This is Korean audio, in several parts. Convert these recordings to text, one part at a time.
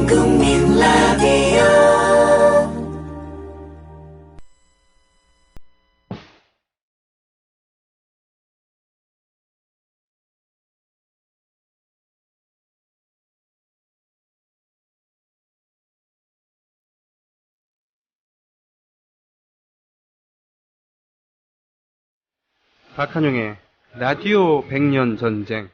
국민 라디오. 박한용의 라디오 100년 전쟁.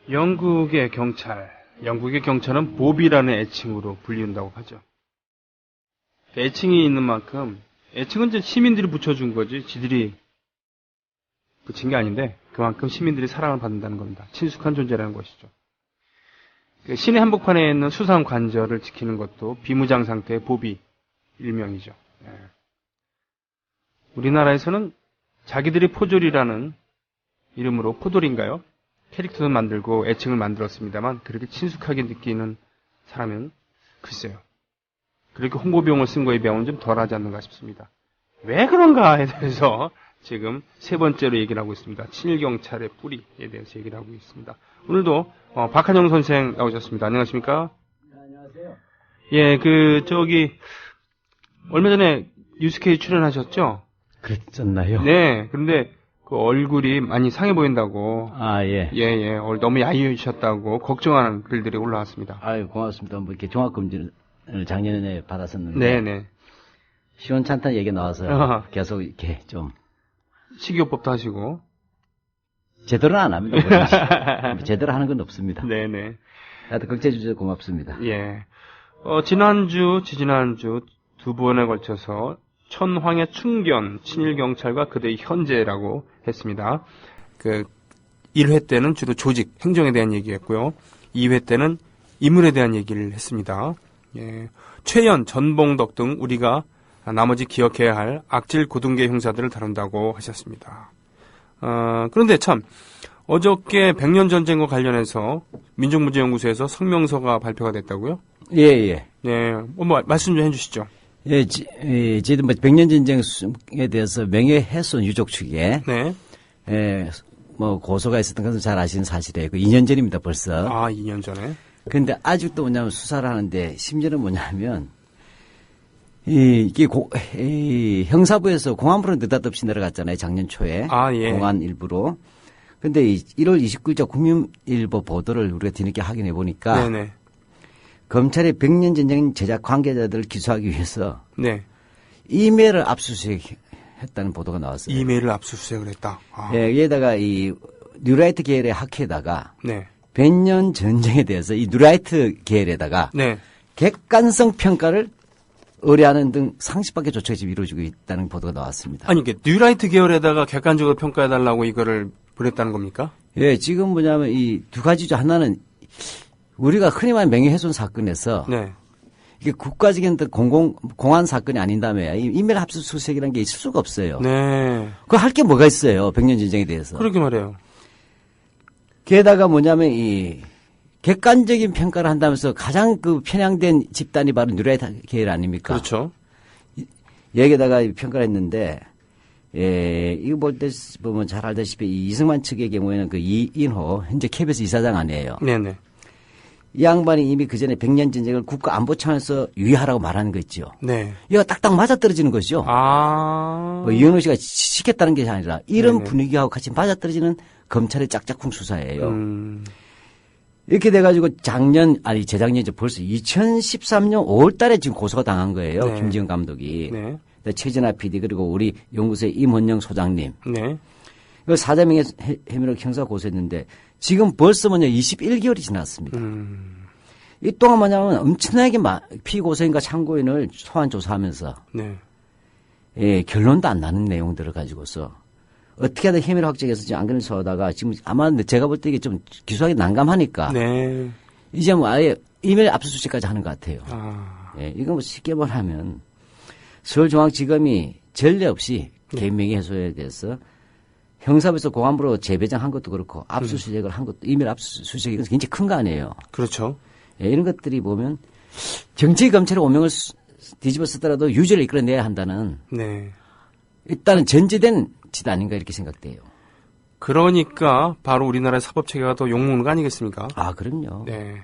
영국의 경찰은 봅이라는 애칭으로 불린다고 하죠. 애칭이 있는 만큼, 애칭은 이제 시민들이 붙여준 거지, 지들이 붙인 게 아닌데, 그만큼 시민들이 사랑을 받는다는 겁니다. 친숙한 존재라는 것이죠. 시내 한복판에 있는 수상 관절을 지키는 것도 비무장 상태의 봅이 일명이죠. 우리나라에서는 자기들이 포졸이라는 이름으로 포돌인가요? 캐릭터도 만들고 애칭을 만들었습니다만 그렇게 친숙하게 느끼는 사람은 글쎄요. 그렇게 홍보비용을 쓴 거에 비하면 좀 덜하지 않는가 싶습니다. 왜 그런가에 대해서 지금 세 번째로 얘기를 하고 있습니다. 친일경찰의 뿌리에 대해서 얘기를 하고 있습니다. 오늘도 박한용 선생 나오셨습니다. 안녕하십니까? 네, 안녕하세요. 예, 얼마 전에 뉴스케이 출연하셨죠? 그랬었나요? 네, 그런데 그 얼굴이 많이 상해 보인다고. 아, 예. 예. 너무 야위셨다고 걱정하는 글들이 올라왔습니다. 아유, 고맙습니다. 뭐 이렇게 종합검진을 작년에 받았었는데. 네네. 시원찮다는 얘기 나와서 계속 이렇게 좀. 식이요법도 하시고. 제대로는 안 합니다. 제대로 하는 건 없습니다. 네네. 하여튼 걱정해주셔서 고맙습니다. 예. 지난주 두 번에 걸쳐서 천황의 충견, 친일경찰과 그들의 현재라고 했습니다. 1회 때는 주로 조직, 행정에 대한 얘기였고요. 2회 때는 인물에 대한 얘기를 했습니다. 예. 최연, 전봉덕 등 우리가 나머지 기억해야 할 악질 고등계 형사들을 다룬다고 하셨습니다. 그런데 참, 어저께 백년전쟁과 관련해서 민족문제연구소에서 성명서가 발표가 됐다고요? 예. 네, 말씀 좀 해주시죠. 예, 저희도 뭐 백년전쟁에 대해서 명예훼손 유족 측에. 네. 예, 뭐 고소가 있었던 것은 잘 아시는 사실이에요. 2년 전입니다, 벌써. 아, 2년 전에? 근데 아직도 뭐냐면 수사를 하는데 심지어는 뭐냐면 형사부에서 공안부로 느닷없이 내려갔잖아요. 작년 초에. 아, 예. 공안 일부로. 근데 1월 29일자 국민일보 보도를 우리가 뒤늦게 확인해 보니까 네네. 검찰이 백년전쟁 제작 관계자들을 기소하기 위해서 네. 이메일을 압수수색했다는 보도가 나왔어요. 이메일을 압수수색을 했다. 아. 예, 여기에다가 이 뉴라이트 계열의 학회에다가 네. 백년 전쟁에 대해서 이 뉴라이트 계열에다가 네. 객관성 평가를 의뢰하는 등 상식밖의 조치가 지금 이루어지고 있다는 보도가 나왔습니다. 아니, 이게 뉴라이트 계열에다가 객관적으로 평가해달라고 이거를 보냈다는 겁니까? 예, 지금 뭐냐면 이 두 가지죠. 하나는 우리가 흔히 말하는 명예훼손 사건에서 네. 이게 국가적인 공안 사건이 아닌 다음에 이메일 압수수색이라는 게 있을 수가 없어요. 네. 그거 할 게 뭐가 있어요. 백년전쟁에 대해서. 그러게 말해요. 게다가 뭐냐면 이 객관적인 평가를 한다면서 가장 편향된 집단이 바로 뉴라이트 계열 아닙니까? 그렇죠. 여기에다가 평가를 했는데, 이거 보면 잘 알다시피 이승만 측의 경우에는 이인호 현재 KBS 이사장 아니에요. 네네. 이 양반이 이미 그 전에 백년전쟁을 국가 안보 차원에서 유의하라고 말하는 거 있죠. 네. 이거 딱딱 맞아떨어지는 거죠. 아. 이현호 씨가 시켰다는 게 아니라 이런 네네. 분위기하고 같이 맞아떨어지는 검찰의 짝짝꿍 수사예요. 이렇게 돼가지고 재작년이죠. 벌써 2013년 5월 달에 지금 고소가 당한 거예요. 네. 김지영 감독이. 네. 최진아 PD 그리고 우리 연구소의 임원영 소장님. 네. 이거 사자명예 혐의로 형사 고소했는데 지금 벌써 21개월이 지났습니다. 이 동안 뭐냐면 엄청나게 피고소인과 참고인을 소환 조사하면서 네. 결론도 안 나는 내용들을 가지고서 어떻게 하든 혐의를 확정해서 지금 안건을 소하다가 지금 아마 제가 볼 때 이게 좀 기소하기 난감하니까 네. 이제 뭐 아예 이메일 압수수색까지 하는 것 같아요. 아. 이거 뭐 쉽게 말하면 서울중앙지검이 전례 없이 네. 개인 명예훼손에 대해서 형사부에서 공안부로 재배정한 것도 그렇고 압수수색을 한 것도 이메일 압수수색이 굉장히 큰 거 아니에요. 그렇죠. 예, 이런 것들이 보면 정치 검찰의 오명을 뒤집어 쓰더라도 유죄를 이끌어내야 한다는 네. 일단은 전제된 짓 아닌가 이렇게 생각돼요. 그러니까 바로 우리나라의 사법체계가 더 욕먹는 거 아니겠습니까? 아, 그럼요. 네.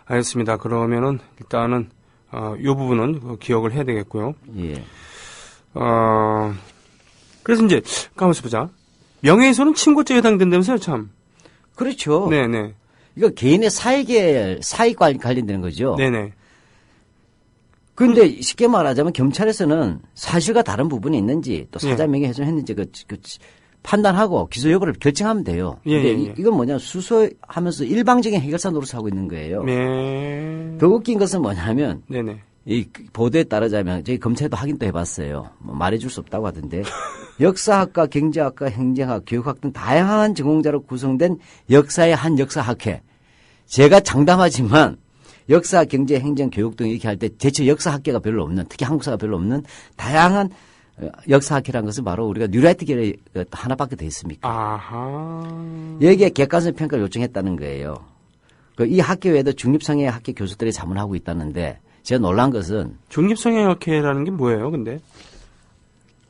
알겠습니다. 그러면은 일단은 이 부분은 기억을 해야 되겠고요. 예. 그래서 이제 가만있어 보자. 명예훼손은 친고죄에 해당된다면서요, 참. 그렇죠. 네네. 이거 개인의 사익과 관련되는 거죠. 네네. 그런데 쉽게 말하자면 경찰에서는 사실과 다른 부분이 있는지 또 사자 명예훼손했는지 그 판단하고 기소 여부를 결정하면 돼요. 예, 근데 예. 이건 뭐냐 수소하면서 일방적인 해결사 노릇을 하고 있는 거예요. 네. 더 웃긴 것은 뭐냐면 네네. 이 보도에 따르자면 저희 검찰도 확인도 해봤어요. 뭐 말해줄 수 없다고 하던데 역사학과, 경제학과, 행정학, 교육학 등 다양한 전공자로 구성된 역사의 한 역사학회. 제가 장담하지만 역사, 경제, 행정, 교육 등 이렇게 할 때 대체 역사학계가 별로 없는, 특히 한국사가 별로 없는 다양한 역사학회라는 것은 바로 우리가 뉴라이트 계열의 하나밖에 더 있습니까? 아하. 여기에 객관성 평가를 요청했다는 거예요. 이 학회 외에도 중립성의 학회 교수들이 자문하고 있다는데 제가 놀란 것은 중립성형학회라는 게 뭐예요, 근데?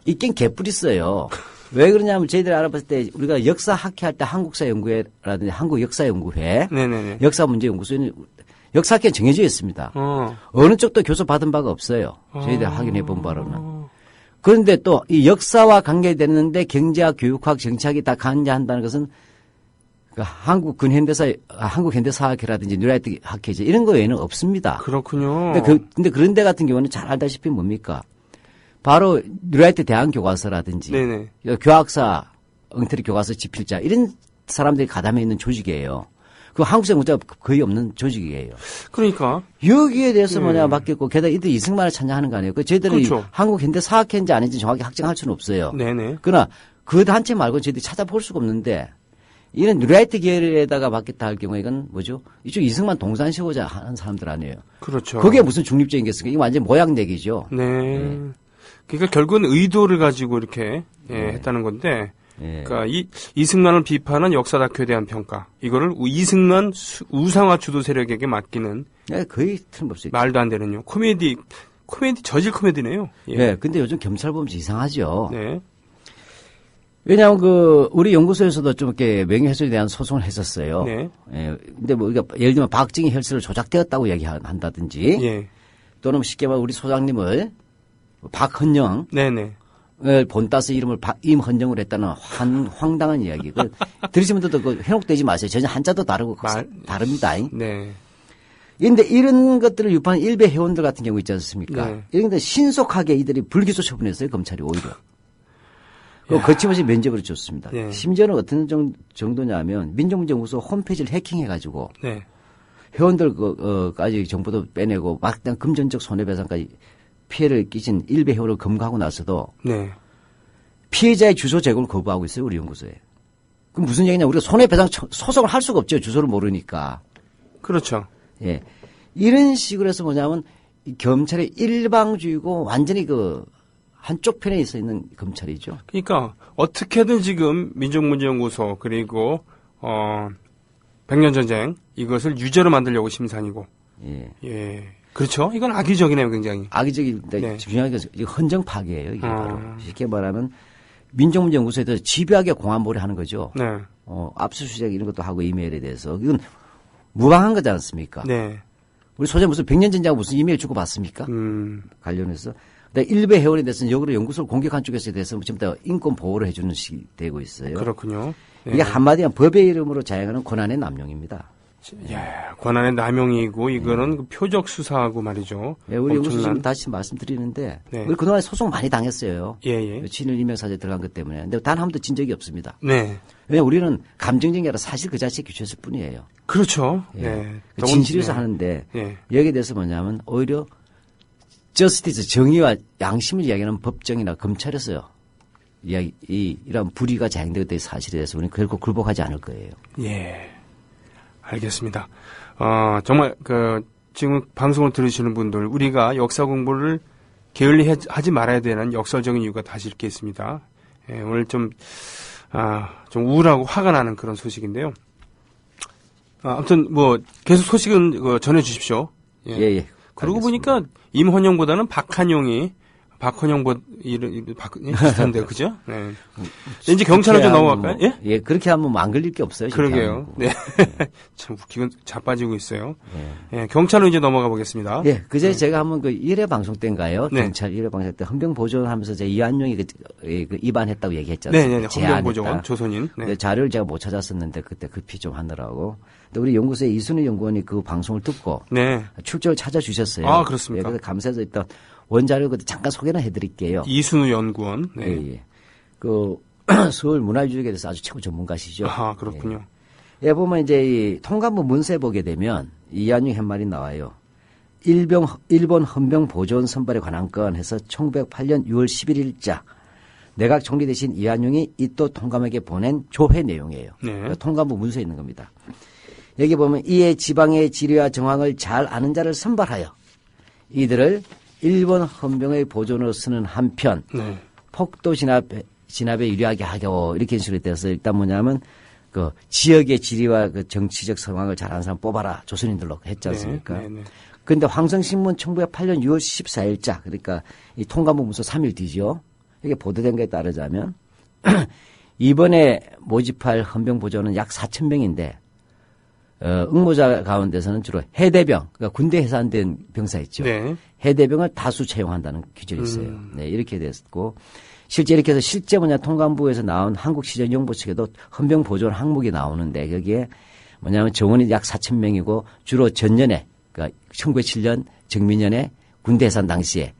있긴 개뿔 있어요. 왜 그러냐면 저희들이 알아봤을 때 우리가 역사학회 할 때 한국사연구회라든지 한국역사연구회, 네네네. 역사문제연구소는 역사학회는 정해져 있습니다. 어느 쪽도 교수 받은 바가 없어요. 저희들이 확인해 본 바로는. 그런데 또 이 역사와 관계되는데 경제학, 교육학, 정치학이 다 관여한다는 것은 한국현대사학회라든지 뉴라이트 학회죠. 이런 거 외에는 없습니다. 그렇군요. 근데 그런 데 같은 경우는 잘 알다시피 뭡니까? 바로 뉴라이트 대한교과서라든지 네네. 교학사, 엉터리 교과서 집필자 이런 사람들이 가담해 있는 조직이에요. 그 한국사 문제가 거의 없는 조직이에요. 그러니까. 여기에 대해서 뭐냐 맡겼고 게다가 이들 이승만을 찬양하는 거 아니에요. 저희들은 그렇죠. 한국현대사학회인지 아닌지 정확히 확정할 수는 없어요. 네네. 그러나 그 단체 말고 저희들이 찾아볼 수가 없는데 이런 뉴라이트 계열에다가 맡겼다 할 경우에 이건 뭐죠? 이쪽 이승만 동산 세우자 하는 사람들 아니에요. 그렇죠. 그게 무슨 중립적인 겠습니까? 이거 완전 모양 얘기죠. 네. 그러니까 결국은 의도를 가지고 이렇게 했다는 건데, 그러니까 이승만을 비판한 역사 다큐에 대한 평가, 이거를 이승만 우상화 주도 세력에게 맡기는 거의 틀림없어요. 말도 안 되는요. 코미디 저질 코미디네요. 예. 네, 근데 요즘 경찰 보면 이상하죠. 네. 왜냐하면 우리 연구소에서도 좀 이렇게 명예훼손에 대한 소송을 했었어요. 네. 예. 근데 뭐 우리가 예를 들면 박정희 혈서를 조작되었다고 얘기한다든지, 예. 또는 쉽게 말해 우리 소장님을 박헌영, 네네. 본따서 이름을 임헌정으로 했다는 황당한 이야기. 들으신 분들도 현혹되지 마세요. 전혀 한자도 다르고 다릅니다. 네. 그런데 이런 것들을 유포한 일베 회원들 같은 경우 있지 않습니까? 네. 이런 데 신속하게 이들이 불기소 처분했어요. 검찰이 오히려. 거침없이 면접을 줬습니다. 네. 심지어는 어떤 정도냐면 민족문제연구소 홈페이지를 해킹해가지고 네. 회원들까지 정보도 빼내고 막상 금전적 손해배상까지 피해를 끼친 일베 회원을 검거하고 나서도 네. 피해자의 주소 제공을 거부하고 있어요. 우리 연구소에. 그럼 무슨 얘기냐? 우리가 손해배상 소송을 할 수가 없죠. 주소를 모르니까. 그렇죠. 예. 이런 식으로 해서 뭐냐면 검찰의 일방주의고 완전히 한쪽 편에 있어 있는 검찰이죠. 그러니까 어떻게든 지금 민족문제연구소 그리고 백년전쟁 이것을 유죄로 만들려고 심산이고. 예. 예. 그렇죠. 이건 악의적이네요, 굉장히. 악의적인데 네. 중요한 게 헌정 파괴예요. 이게 바로 쉽게 말하면 민족문제연구소에 대해서 집요하게 공안몰이 하는 거죠. 네. 압수수색 이런 것도 하고 이메일에 대해서 이건 무방한 거지 않습니까? 네. 우리 소장 무슨 백년전쟁하고 무슨 이메일 주고 받습니까? 관련해서. 근데 일베 회원에 대해서는 역으로 연구소를 공격한 쪽에 대해서 지금 다 인권 보호를 해주는 식이 되고 있어요. 그렇군요. 네. 이게 한마디로 법의 이름으로 자행하는 권한의 남용입니다. 예, 권한의 남용이고 이거는 그 표적 수사하고 말이죠. 예, 우리 연구소 지금 다시 말씀드리는데 네. 우리 그동안 소송 많이 당했어요. 예. 친일 임명사제 들어간 것 때문에. 근데 단 한 번도 진 적이 없습니다. 네. 왜냐하면 우리는 감정적인 게 아니라 사실 그 자체에 규칙했을 뿐이에요. 그렇죠. 예. 네. 진실에서 네. 하는데 네. 여기에 대해서 뭐냐면 오히려 저스티스 정의와 양심을 이야기하는 법정이나 검찰에서 이런 불의가 자행되었다는 사실에 대해서 우리는 결코 굴복하지 않을 거예요. 예. 알겠습니다. 정말 지금 방송을 들으시는 분들 우리가 역사 공부를 게을리 하지 말아야 되는 역설적인 이유가 다시 이렇게 있습니다. 예, 오늘 좀 좀 우울하고 화가 나는 그런 소식인데요. 아무튼 뭐 계속 소식은 전해 주십시오. 예. 그러고 알겠습니다. 보니까 임헌영보다는 박헌영이 비슷한데요, 그죠? 네. 이제 경찰로 좀 넘어갈까요? 뭐, 예, 그렇게 하면 뭐 안 걸릴 게 없어요. 그러게요. 네. 참 웃기고 자빠지고 있어요. 예, 경찰로 이제 넘어가 보겠습니다. 예, 그제 제가 한번 그 1회 방송 때인가요? 네. 경찰 1회 방송 때 헌병 보존하면서 제 이완용이 그 위반했다고 얘기했지 않습니까? 네네. 헌병 보조원 조선인. 네. 네, 자료를 제가 못 찾았었는데 그때 급히 좀 하느라고. 근데 우리 연구소의 이순희 연구원이 그 방송을 듣고 네. 출처를 찾아주셨어요. 아, 그렇습니까? 예, 그래서 감사해서 일단 원자료 그때 잠깐 소개는 해드릴게요. 이순우 연구원. 네. 예. 그 서울 문화유적에 대해서 아주 최고 전문가시죠. 아, 그렇군요. 예, 보면 이제 이 통감부 문서에 보게 되면 이한용 팻말이 나와요. 일본 헌병 보존 선발에 관한 건 해서 1908년 6월 11일자 내각 총리 대신 이한용이 이또 통감에게 보낸 조회 내용이에요. 네. 통감부 문서에 있는 겁니다. 여기 보면 이에 지방의 지리와 정황을 잘 아는 자를 선발하여 이들을 일본 헌병의 보존으로 쓰는 한편 네. 폭도 진압에 유리하게 하고 이렇게 인식이 돼서 일단 뭐냐면 그 지역의 지리와 그 정치적 상황을 잘 아는 사람 뽑아라 조선인들로 했지 않습니까? 네. 그런데 황성신문 1908년 6월 14일자 그러니까 이 통감부 문서 3일 뒤죠. 이게 보도된 것에 따르자면 이번에 모집할 헌병 보존은 약 4,000명인데 응모자 가운데서는 주로 해대병, 그러니까 군대 해산된 병사 있죠. 네. 해대병을 다수 채용한다는 규정이 있어요. 네, 이렇게 됐고 실제 이렇게 해서 실제 뭐냐 통감부에서 나온 한국시전정보 측에도 헌병 보존 항목이 나오는데 거기에 뭐냐면 정원이 약 4,000명이고 주로 전년에 그러니까 1907년 정민년에 군대 해산 당시에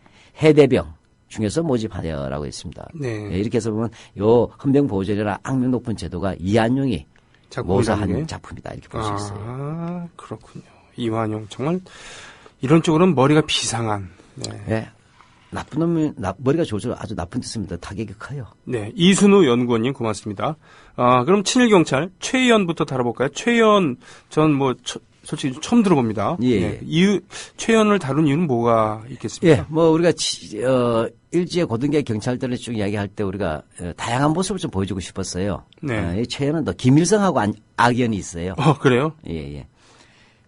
해대병 중에서 모집하려라고 했습니다. 네. 네, 이렇게 해서 보면 요 헌병 보존이나 악명 높은 제도가 이한용이 모사한 작품이다 이렇게 볼 수 있어요. 아, 그렇군요. 이완용 정말 이런 쪽으로는 머리가 비상한. 네. 네. 나쁜 놈이 머리가 좋을수록 아주 나쁜 뜻입니다. 타격이 커요. 네, 이순우 연구원님 고맙습니다. 그럼 친일 경찰 최의연부터 다뤄볼까요? 최의연 전 뭐 솔직히 처음 들어봅니다. 예. 네. 최의연을 다룬 이유는 뭐가 있겠습니까? 예, 뭐 우리가 일제 고등계 경찰들을 쭉 이야기할 때 우리가 다양한 모습을 좀 보여주고 싶었어요. 네. 이 최의연은 또 김일성하고 악연이 있어요. 그래요? 예.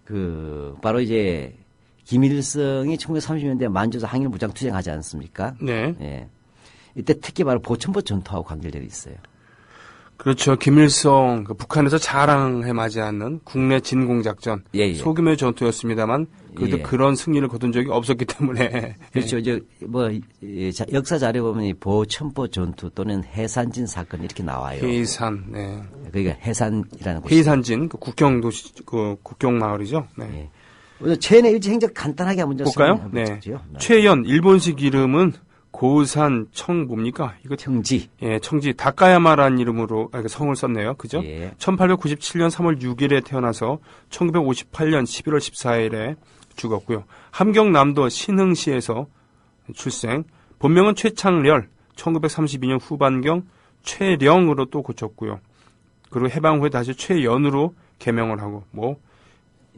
그 바로 이제 김일성이 1930년대 만주에서 항일 무장 투쟁하지 않습니까? 네. 예. 이때 특히 바로 보천보 전투하고 관계되어 있어요. 그렇죠. 김일성 북한에서 자랑해 마지 않는 국내 진공 작전 예. 소규모의 전투였습니다만 그래도 예. 그런 승리를 거둔 적이 없었기 때문에 그렇죠. 이제 뭐 역사 자료 보면 이 보천보 전투 또는 해산진 사건 이렇게 나와요. 해산, 네. 그러니까 해산이라는 곳이. 해산진 그 국경 도시 그 국경 마을이죠. 네. 예. 최연의 일지 행적 간단하게 한번 볼까요? 네. 최연 일본식 이름은 고산 청 뭡니까? 이거 청지. 예, 청지 다카야마라는 이름으로 성을 썼네요. 그죠? 예. 1897년 3월 6일에 태어나서 1958년 11월 14일에 죽었고요. 함경남도 신흥시에서 출생. 본명은 최창렬. 1932년 후반경 최령으로 또 고쳤고요. 그리고 해방 후에 다시 최연으로 개명을 하고 뭐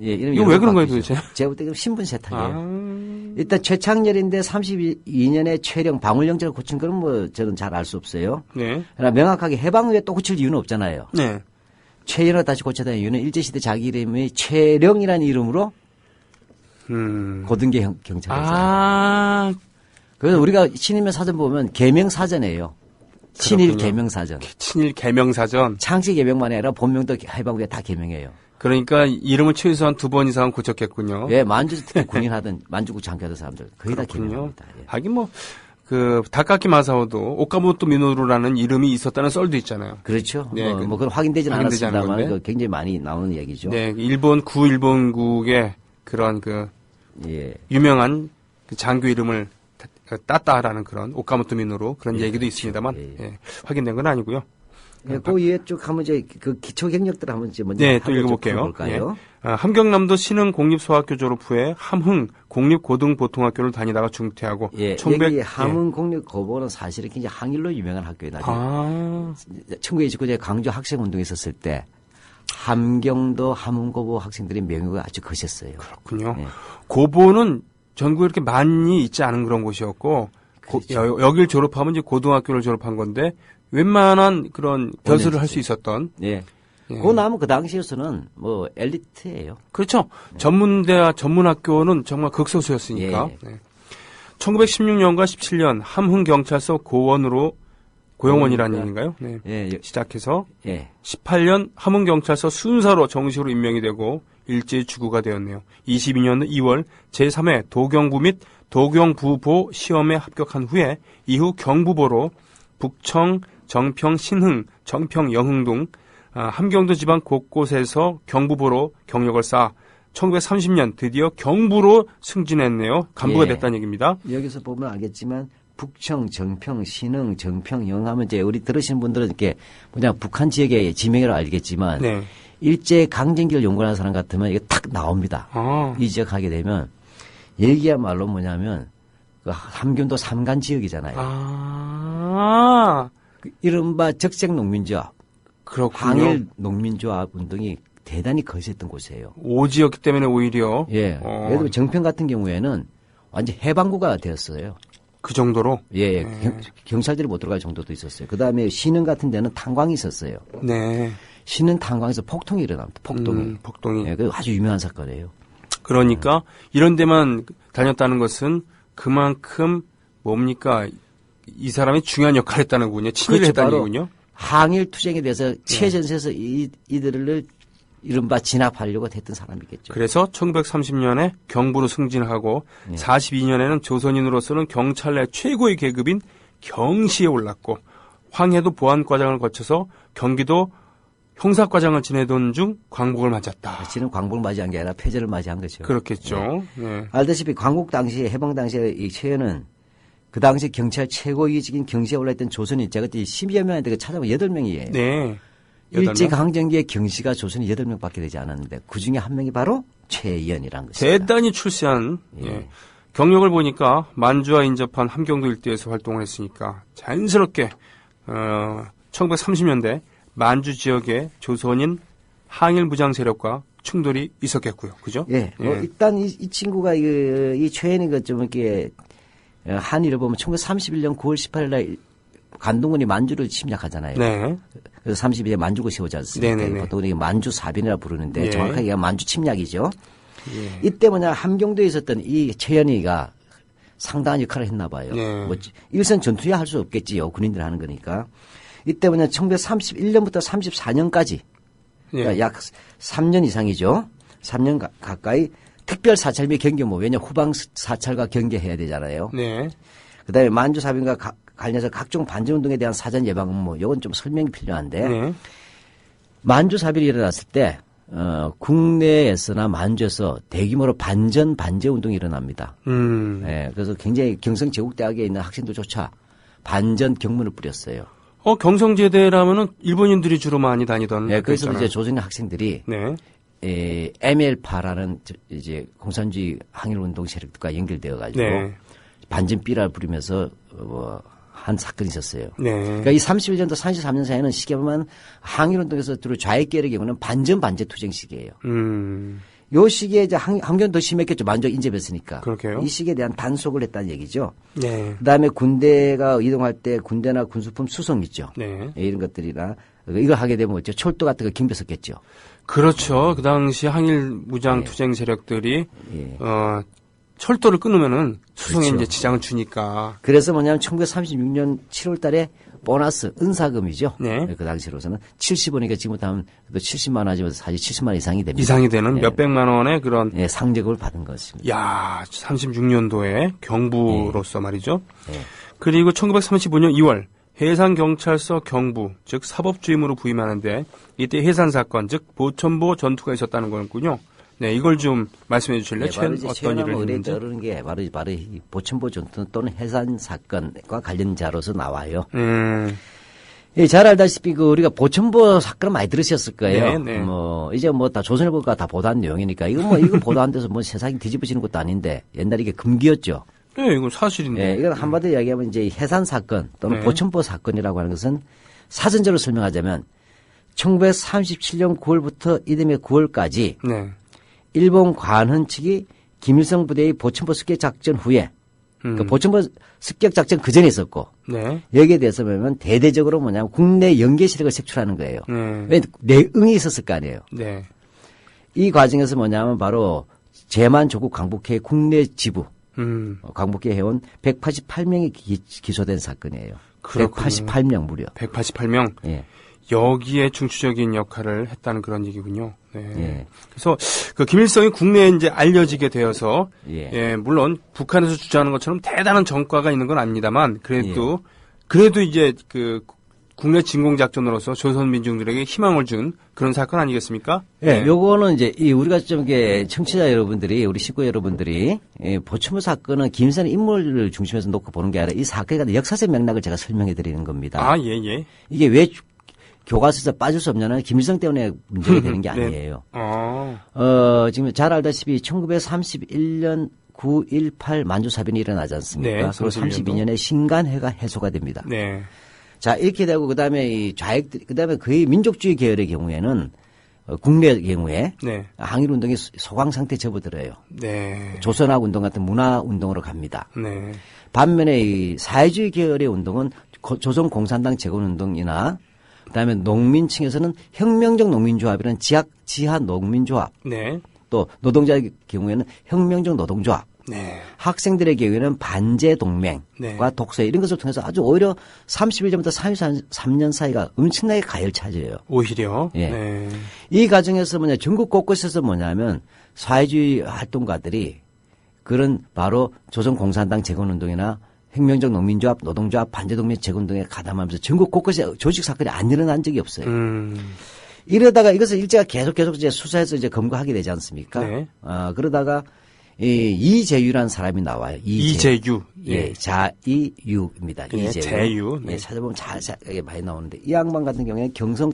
예, 이거 왜 그런 거예요, 도대체? 제가 볼 때 신분 세탁이에요. 일단 최창렬인데 32년에 최령 방울영자를 고친 건 뭐 저는 잘 알 수 없어요. 네. 그러나 명확하게 해방 후에 또 고칠 이유는 없잖아요. 네. 최연을 다시 고쳐야 되는 이유는 일제시대 자기 이름이 최령이라는 이름으로 고등계 경찰에서. 그래서 우리가 신임의 사전 보면 계명사전이에요. 친일 계명사전. 친일 계명사전. 창씨 계명만 아니라 본명도 해방 후에 다 계명해요. 그러니까 이름을 최소한 2번 이상은 고쳤겠군요. 예, 만주에서 특히 군인하던 만주국 장교하던 사람들 거의 다 계명합니다. 예. 하긴 뭐 그 다카키 마사오도 오카모토 미노루라는 이름이 있었다는 썰도 있잖아요. 그렇죠. 네, 뭐 그건 확인되지는 않았습니다만 그 굉장히 많이 나오는 얘기죠. 네, 일본국의 그런 그 예. 유명한 그 장교 이름을 땄다라는 그런 오카모토 미노루 그런 얘기도 있습니다만 예, 확인된 건 아니고요. 예, 그 위에 쭉 한번 이제 그 기초 경력들 한번 이제 먼저 또 읽어볼게요. 예. 함경남도 신흥 공립소학교 졸업 후에 함흥 공립고등보통학교를 다니다가 중퇴하고 여기 함흥 공립고보는 사실은 굉장히 항일로 유명한 학교에 나죠. 1929년에 광주 학생운동이 있었을 때 함경도 함흥고보 학생들의 명예가 아주 거셌어요. 그렇군요. 고보는 전국에 이렇게 많이 있지 않은 그런 곳이었고 그렇죠. 여길 졸업하면 이제 고등학교를 졸업한 건데 웬만한 그런 벼슬을 할 수 있었던. 예. 예. 그 나면 그 당시에서는 뭐 엘리트예요. 그렇죠. 전문대와 전문학교는 정말 극소수였으니까. 예. 네. 1916년과 17년 함흥경찰서 고원으로 고용원이라는 얘기인가요? 네. 예. 시작해서 예. 18년 함흥경찰서 순사로 정식으로 임명이 되고 일제히 주구가 되었네요. 22년 2월 제3회 도경부 및 도경부보 시험에 합격한 후에 이후 경부보로 북청, 정평, 신흥, 정평, 영흥 등 함경도 지방 곳곳에서 경부보로 경력을 쌓아 1930년 드디어 경부로 승진했네요. 간부가 예. 됐다는 얘기입니다. 여기서 보면 알겠지만 북청, 정평, 신흥, 정평, 영하면 이제 우리 들으시는 분들은 이렇게 그냥 북한 지역의 지명이라 알겠지만 네. 일제 강점기를 연구하는 사람 같으면 이게 탁 나옵니다. 아, 이 지역 하게 되면 얘기야말로 뭐냐면 그 함경도 삼간 지역이잖아요. 그 이른바 적색 농민조합, 그렇군요. 항일 농민조합 운동이 대단히 거셌던 곳이에요. 오지였기 때문에 오히려 예. 예를 들어 정평 같은 경우에는 완전 해방구가 되었어요. 그 정도로. 예. 경찰들이 못 들어갈 정도도 있었어요. 그 다음에 신흥 같은 데는 탄광이 있었어요. 네. 신흥 탄광에서 폭동이 일어납니다. 폭동이. 폭동이. 예, 그 아주 유명한 사건이에요. 그러니까 이런 데만 다녔다는 것은 그만큼 뭡니까? 이 사람이 중요한 역할을 했다는 거군요. 친일을 그렇죠. 했다는 바로 거군요. 항일 투쟁에 대해서 최전선에서 이들을 이른바 진압하려고 했던 사람이겠죠. 그래서 1930년에 경부로 승진하고 42년에는 조선인으로서는 경찰 내 최고의 계급인 경시에 올랐고 황해도 보안과장을 거쳐서 경기도 형사과장을 지내던 중 광복을 맞았다. 지는 광복을 맞이한 게 아니라 패전을 맞이한 거죠. 그렇겠죠. 네. 알다시피 광복 당시에 해방 당시에 이 최현은 그 당시 경찰 최고위직인 경시에 올라있던 조선인 제가 그때 12여 명인데 찾아보면 8명이에요. 네. 일제 8명. 강점기에 경시가 조선이 8명밖에 되지 않았는데 그중에 한 명이 바로 최현이라는 것입니다. 대단히 출세한 예. 경력을 보니까 만주와 인접한 함경도 일대에서 활동을 했으니까 자연스럽게 1930년대 만주 지역의 조선인 항일 무장 세력과 충돌이 있었겠고요. 그죠? 예. 뭐 일단 이 친구가 이 최현이가 좀 이렇게 한일을 보면 1931년 9월 18일 날 간동군이 만주를 침략하잖아요. 네. 그래서 32에 만주고 세우지 않습니까? 네네네. 보통 우리가 만주 사변이라 부르는데 예. 정확하게 얘기하면 만주 침략이죠. 예. 이때 뭐냐 함경도에 있었던 이 최현이가 상당한 역할을 했나 봐요. 예. 뭐 일선 전투야 할 수 없겠지요. 군인들 하는 거니까. 이때 뭐냐 1931년부터 34년까지 그러니까 약 3년 이상이죠. 3년 가까이 특별 사찰 및 경계모 왜냐 후방 사찰과 경계해야 되잖아요. 네. 그다음에 만주 사변과 관련해서 각종 반전 운동에 대한 사전 예방 업무 이건 좀 설명이 필요한데 네. 만주 사변이 일어났을 때 국내에서나 만주에서 대규모로 반제 운동이 일어납니다. 예, 그래서 굉장히 경성제국대학에 있는 학생들조차 반전 경문을 뿌렸어요. 경성제대라면은 일본인들이 주로 많이 다니던. 예, 그래서 학교였잖아요. 이제 조선인 학생들이 네. ML파라는 이제 공산주의 항일운동 세력과 연결되어 가지고 네. 반전 삐라를 부리면서 한 사건이 있었어요. 네. 그러니까 이 31년도 33년 사이에는 쉽게 보면 항일운동에서 주로 좌익계열의 경우는 반제 투쟁 시기예요. 요 시기에 이제 함경도 더 심했겠죠. 만주 인접했으니까. 그렇게요. 이 시기에 대한 단속을 했다는 얘기죠. 네. 그다음에 군대가 이동할 때 군대나 군수품 수송 있죠. 네. 이런 것들이나 이걸 하게 되면 어째 철도 같은 거 경비 썼겠죠. 그렇죠. 그 당시 항일 무장 투쟁 세력들이 철도를 끊으면은 수송에 그렇죠. 이제 지장을 주니까. 그래서 뭐냐면 1936년 7월 달에 보너스 은사금이죠. 네. 그 당시로서는 70원이니까 지금부터 하면 70만 원 하지만 사실 70만 원 이상이 됩니다. 이상이 되는 몇백만 원의 그런. 상적을 받은 것입니다. 야, 36년도에 경부로서 말이죠. 그리고 1935년 2월 해상경찰서 경부, 즉 사법주임으로 부임하는데 이때 해산사건, 즉 보천보 전투가 있었다는 거였군요. 네, 이걸 좀 말씀해 주실래요? 어떤 일을 했는지. 떠오르는 게 바로 이 보천보 전투 또는 해산 사건과 관련자로서 나와요. 잘 알다시피 우리가 보천보 사건 많이 들으셨을 거예요. 네, 네. 이제 다 조선일보가 다 보도한 내용이니까 이거 보도한 데서 세상이 뒤집어지는 것도 아닌데 옛날에 이게 금기였죠. 네, 이건 사실인데. 이건 한마디로 이야기하면 이제 해산 사건 또는 보천보 사건이라고 하는 것은 사전적으로 설명하자면 1937년 9월부터 이듬해 9월까지 네. 일본 관헌 측이 김일성 부대의 보천보 습격 작전 후에 그 보천보 습격 작전 그 전에 있었고 네. 여기에 대해서 보면 대대적으로 뭐냐면 국내 연계 세력을 색출하는 거예요. 왜 내응이 있었을 거 아니에요. 네. 이 과정에서 뭐냐면 바로 제만 조국 광복회 국내 지부 광복회 회원 188명이 기소된 사건이에요. 그렇군요. 188명 무려. 188명. 예. 여기에 중추적인 역할을 했다는 그런 얘기군요. 네. 예. 그래서 그 김일성이 국내에 이제 알려지게 되어서 예. 예, 물론 북한에서 주장하는 것처럼 대단한 전과가 있는 건 아닙니다만 예. 그래도 이제 그 국내 진공 작전으로서 조선 민중들에게 희망을 준 그런 사건 아니겠습니까? 예, 요거는 이제 우리가 좀 이게 청취자 여러분들이 우리 식구 여러분들이 보천보 사건은 김일성의 인물을 중심에서 놓고 보는 게 아니라 이 사건에 대한 역사적 맥락을 제가 설명해 드리는 겁니다. 아, 예, 예. 이게 왜 교과서에서 빠질 수 없냐면 김일성 때문에 문제가 되는 게 네. 아니에요. 아. 지금 잘 알다시피 1931년 9.18 만주사변이 일어나지 않습니까? 네, 그리고 32년에 신간회가 해소가 됩니다. 네. 자, 이렇게 되고 그다음에 이 좌익들 그다음에 거의 민족주의 계열의 경우에는 국내 경우에 네. 항일 운동이 소강 상태에 접어들어요. 네. 조선학 운동 같은 문화 운동으로 갑니다. 네. 반면에 이 사회주의 계열의 운동은 조선 공산당 재건 운동이나 그다음에 농민층에서는 혁명적 농민조합이라는 지하 농민조합, 네. 또 노동자의 경우에는 혁명적 노동조합, 네. 학생들의 경우에는 반제 동맹과 네. 독서 이런 것을 통해서 아주 오히려 30일 전부터 33년 사이가 엄청나게 가열차져요. 오히려. 예. 네. 이 과정에서 전국 곳곳에서 뭐냐면 사회주의 활동가들이 그런 바로 조선 공산당 재건 운동이나 혁명적 농민조합, 노동조합, 반제동맹 재건운동에 가담하면서 전국 곳곳에 조직 사건이 안 일어난 적이 없어요. 이러다가 이것을 일제가 계속 이제 수사해서 이제 검거하게 되지 않습니까? 네. 그러다가 이재유라는 사람이 나와요. 이재유. 예, 자이유입니다. 예, 이재유. 재유. 네. 예, 찾아보면 자세하게 많이 나오는데 이 양반 같은 경우에는 경성